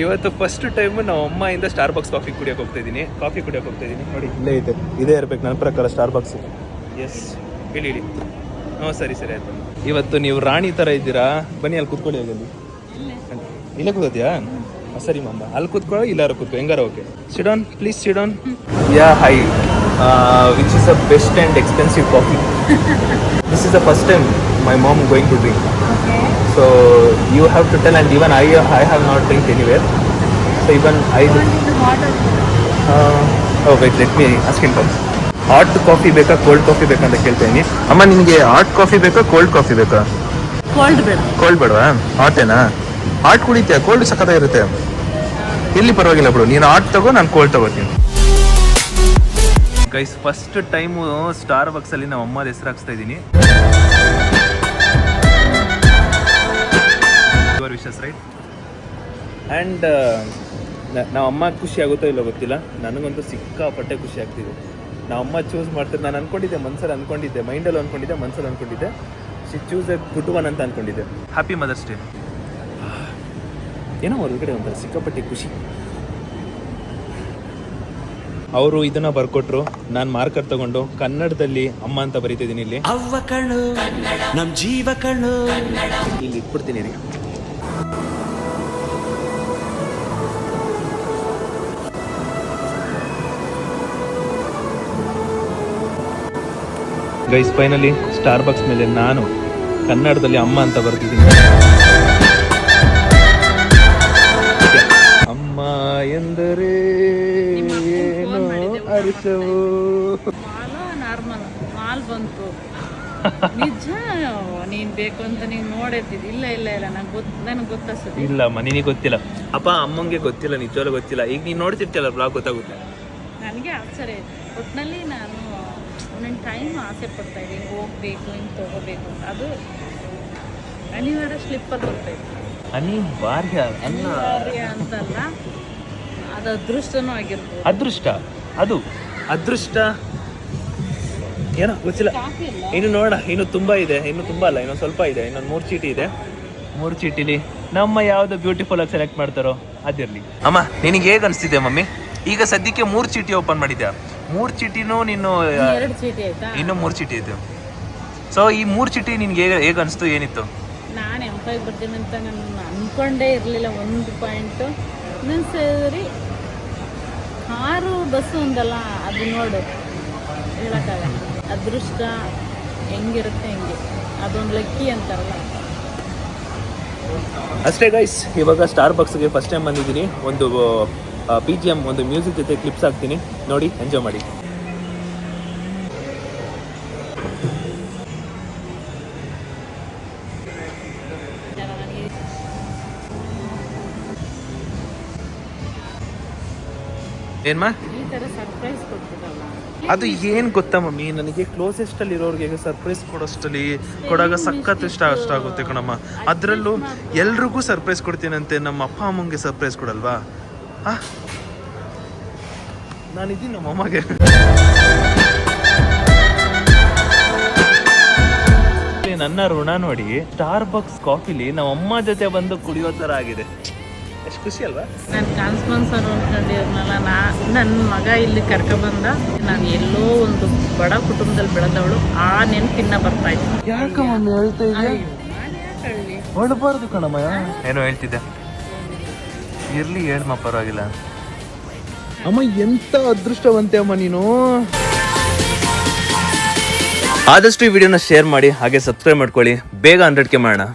ಇವತ್ತು ಫಸ್ಟ್ ಟೈಮು ನಾವು ಅಮ್ಮಾಯಿಂದ ಸ್ಟಾರ್ ಬಕ್ಸ್ ಕಾಫಿ ಕುಡಿಯೋಕೆ ಹೋಗ್ತಾ ಇದ್ದೀನಿ. ನೋಡಿ ಇಲ್ಲೇ ಇದೆ, ಇದೇ ಇರಬೇಕು ನನ್ನ ಪ್ರಕಾರ ಸ್ಟಾರ್ ಬಕ್ಸ್. ಎಸ್, ಹೇಳಿ ಹ್ಞೂ ಸರಿ ಆಯಿತು. ಇವತ್ತು ನೀವು ರಾಣಿ ಥರ ಇದ್ದೀರಾ. ಬನ್ನಿ ಅಲ್ಲಿ ಕೂತ್ಕೊಳ್ಳಿ. ಹೋಗಲ್ಲಿ ಇಲ್ಲೇ ಕೂತ್ಕೋತಿಯಾ? ಸರಿ ಮಮ್ಮ, ಅಲ್ಲಿ ಕೂತ್ಕೊಳ್ಳೋ, ಇಲ್ಲಾರ ಕೂತ್ಕೊ, ಹೆಂಗಾರ okay. Sit down please, sit down. Yeah hi, which is the best and expensive coffee? This is the first time my mom going to drink. So you have to tell, and even I have not drink anywhere. So even I wait, let me ask him first. Hot coffee ಬೇಕಾ cold coffee ಬೇಕಾ ಅಂತ ಕೇಳ್ತೀನಿ. ಅಮ್ಮ ನಿನಗೆ hot coffee ಬೇಕಾ cold coffee ಬೇಕಾ? Cold ಬೇಡ. Cold ಬೇಡವಾ? ಹಾಟೇನಾ? ಹಾಟ್ ಕುಡಿತೀಯ? ಕೋಲ್ಡ್ ಸಖತ್ತಾಗಿರುತ್ತೆ. ಇಲ್ಲಿ ಪರವಾಗಿಲ್ಲ ಬಿಡು, ನೀನು ಹಾಟ್ ತಗೋ, ನಾನು ಕೋಲ್ಡ್ ತಗೋತೀನಿ. ಗೈಸ್, ಫಸ್ಟ್ ಟೈಮು ಸ್ಟಾರ್ ಬಕ್ಸಲ್ಲಿ ನಾವು ಅಮ್ಮದ ಹೆಸರು ಹಾಕ್ಸ್ತಾ ಇದ್ದೀನಿ. Wishes right. ಆ್ಯಂಡ್ ನಾವು ಅಮ್ಮ ಖುಷಿ ಆಗುತ್ತೋ ಇಲ್ಲೋ ಗೊತ್ತಿಲ್ಲ, ನನಗಂತೂ ಸಿಕ್ಕಾಪಟ್ಟೆ ಖುಷಿ ಆಗ್ತಿದೆ. ನಾವು ಅಮ್ಮ ಚೂಸ್ ಮಾಡ್ತಾರೆ. ನಾನು ಅಂದ್ಕೊಂಡಿದ್ದೆ, ಮೈಂಡಲ್ಲಿ ಅಂದ್ಕೊಂಡಿದ್ದೆ, ಮನಸ್ಸಲ್ಲಿ ಅಂದ್ಕೊಂಡಿದ್ದೆ, she choose a good one ಅಂತ ಅಂದ್ಕೊಂಡಿದ್ದೆ. Happy mother's day. ಏನೋ ಹೊರಗಡೆ ಒಂಥರ ಸಿಕ್ಕಾಪಟ್ಟೆ ಖುಷಿ. ಅವರು ಇದನ್ನ ಬರ್ಕೊಟ್ರು, ನಾನು ಮಾರ್ಕರ್ ತಗೊಂಡು ಕನ್ನಡದಲ್ಲಿ ಅಮ್ಮ ಅಂತ ಬರೀತಿದ್ದೀನಿ. ಇಲ್ಲಿ ಅವ್ವ ಕಣ್ಣು ನಮ್ ಜೀವ ಕಣ್ಣು, ಇಲ್ಲಿ ಇಟ್ಬಿಡ್ತೀನಿ ರೀ. ಗೈಸ್, ಫೈನಲಿ ಸ್ಟಾರ್ ಬಕ್ಸ್ ಮೇಲೆ ನಾನು ಕನ್ನಡದಲ್ಲಿ ಅಮ್ಮ ಅಂತ ಬರ್ತಿದ್ದೀನಿ. ಅಮ್ಮ ಎಂದರೆ ಏನು ಅರಿಸವು. ನಾರ್ಮಲ್ ಮಾಲ್ ಬಂತು. ನಿಜ, ನೀನ್ ಬೇಕು ಅಂತ ನೀನ್ ನೋಡಿರ್ತಿದ್ದಿ. ಇಲ್ಲ ನನಗೆ ಗೊತ್ತಾಗ್ತದೆ. ಇಲ್ಲಮ್ಮ, ನಿನಗೆ ಗೊತ್ತಿಲ್ಲ. ಅಪ್ಪ ಅಮ್ಮಂಗೆ ಗೊತ್ತಿಲ್ಲ, ನಿಜವಾಗ್ಲೂ ಗೊತ್ತಿಲ್ಲ. ಈಗ ನೀನು ನೋಡ್ತಿರ್ತಿಯಲ್ಲ ಬ್ಲಾಗ್, ಗೊತ್ತಾಗುತ್ತೆ. ನನಗೆ ಆಶ್ಚರ್ಯ ಆಯ್ತು. ಒಟ್ಟಿನಲ್ಲಿ ನಾನು ಒಂದೊಂದು ಟೈಮ್ ಆಸೆ ಪಡ್ತಾ ಇದ್ದೀನಿ, ಹೋಗ್ಬೇಕು, ಹಿಂಗೆ ತೊಗೋಬೇಕು. ಅದು ಅನಿವಾರ್ಯ ಸ್ಲಿಪ್ಪರ್ ಬರ್ತಾಯಿತ್ತು. ಅನಿವಾರ್ಯ ಅಂತಲ್ಲ, ಅದು ಅದೃಷ್ಟನೂ ಆಗಿರ್ಬೋದು. ಅದೃಷ್ಟ ಏನೋ ಗೊತ್ತಿಲ್ಲ. ಇನ್ನು ನೋಡ, ಇನ್ನು ತುಂಬ ಇದೆ, ಇನ್ನು ತುಂಬ ಅಲ್ಲ, ಇನ್ನೊಂದು ಸ್ವಲ್ಪ ಇದೆ, ಇನ್ನೊಂದು 3 ಚೀಟಿ ಇದೆ. 3 ಚೀಟಿಲಿ ನಮ್ಮ ಯಾವುದು ಬ್ಯೂಟಿಫುಲ್ ಆಗಿ ಸೆಲೆಕ್ಟ್ ಮಾಡ್ತಾರೋ ಅದಿರಲಿ. ಅಮ್ಮ, ನಿನಗೆ ಹೇಗೆ ಅನಿಸ್ತಿದೆ ಮಮ್ಮಿ? ಈಗ ಸದ್ಯಕ್ಕೆ 3 ಚೀಟಿ ಓಪನ್ ಮಾಡಿದ್ಯಾ. 3 ಚೀಟಿನೂ ನೀನು 2 ಚೀಟಿ ಆಯ್ತಾ? ಇನ್ನೂ 3 ಚೀಟಿ ಇದೆ. ಸೊ ಈ 3 ಚೀಟಿ ನಿನ್ಗೆ ಹೇಗೆ ಅನಿಸ್ತು? ಏನಿತ್ತು? ನಾನು ಎಂಪಾಗಿ ಬರ್ತೀನಿ ಅಂತ ನಾನು ಅಂದ್ಕೊಂಡೇ ಇರಲಿಲ್ಲ. 1 ಪಾಯಿಂಟು ಇನ್ನೊಂದು ಸರಿ ಕಾರು ಬಸ್ಸು ಒಂದಲ್ಲ, ಅದು ನೋಡು, ಹೇಳೋಕ್ಕಾಗಲ್ಲ. ಅದೃಷ್ಟ ಹೆಂಗಿರುತ್ತೆ ಹೆಂಗೆ, ಅದೊಂದು ಲಕ್ಕಿ ಅಂತಾರಲ್ಲ. ಅಷ್ಟೇ ಗೈಸ್, ಇವಾಗ ಸ್ಟಾರ್ ಬಕ್ಸ್ಗೆ ಫಸ್ಟ್ ಟೈಮ್ ಬಂದಿದ್ದೀನಿ. ಒಂದು BGM, ಒಂದು ಮ್ಯೂಸಿಕ್ ಜೊತೆ ಕ್ಲಿಪ್ಸ್ ಹಾಕ್ತೀನಿ, ನೋಡಿ ಎಂಜಾಯ್ ಮಾಡಿ. ಏನ್ಮಾ ಈ ಥರ ಸರ್ಪ್ರೈಸ್ ಕೊಡ್ತಿರಲ್ಲ, ಅದು ಏನು ಗೊತ್ತಾ ಮಮ್ಮಿ, ನನಗೆ ಕ್ಲೋಸೆಸ್ಟ್ ಅಲ್ಲಿ ಇರೋರಿಗೆ ಸರ್ಪ್ರೈಸ್ ಕೊಡಾಗ ಸಖತ್ ಇಷ್ಟ ಆಗುತ್ತೆ ಕಣಮ್ಮ. ಅದರಲ್ಲೂ ಎಲ್ರಿಗೂ ಸರ್ಪ್ರೈಸ್ ಕೊಡ್ತೀನಂತೆ, ನಮ್ಮ ಅಪ್ಪ ಅಮ್ಮಂಗೆ ಸರ್ಪ್ರೈಸ್ ಕೊಡಲ್ವಾ? ನಾನಿದ್ದೀನಿ ನಮ್ಮ ಅಮ್ಮಗೆ. ನನ್ನ ಋಣ ನೋಡಿ, ಸ್ಟಾರ್ ಬಕ್ಸ್ ಕಾಫಿಲಿ ನಮ್ಮ ಅಮ್ಮ ಜೊತೆ ಬಂದು ಕುಡಿಯೋ ಥರ ಆಗಿದೆ. ಎಷ್ಟು ಖುಷಿ ಅಲ್ವಾ? ನಾನು ಕಾನ್ಸ್ಪಾನ್ಸರ್ ಅಂದ್ಕೊಂಡಿದ್ನಲ್ಲ, ನನ್ನ ಮಗ ಇಲ್ಲಿ ಕರ್ಕೊಬಂದ. ನಾನು ಎಲ್ಲೋ ಒಂದು ಬಡ ಕುಟುಂಬದಲ್ಲಿ ಬೆಳೆದವಳು, ಆ ನೆನಪಿನ್ನ ಬರ್ತಾ ಇತ್ತು. ಯಾಕಮ್ಮ ಹೇಳ್ತಾ ಇದೆಯಾ? ಹೊಡಬಾರ್ದು ಕಣಮ್ಮ. ಏನೋ ಹೇಳ್ತಿದ್ದೆ, ಇರ್ಲಿ ಹೇಳಮ್ಮ, ಪರವಾಗಿಲ್ಲ. ಅಮ್ಮ ಎಂತ ಅದೃಷ್ಟವಂತೆ ಅಮ್ಮ ನೀನು. ಆದಷ್ಟು ಈ ವಿಡಿಯೋನ ಶೇರ್ ಮಾಡಿ, ಹಾಗೆ ಸಬ್ಸ್ಕ್ರೈಬ್ ಮಾಡ್ಕೊಳ್ಳಿ. ಬೇಗ 100K ಮಾಡೋಣ.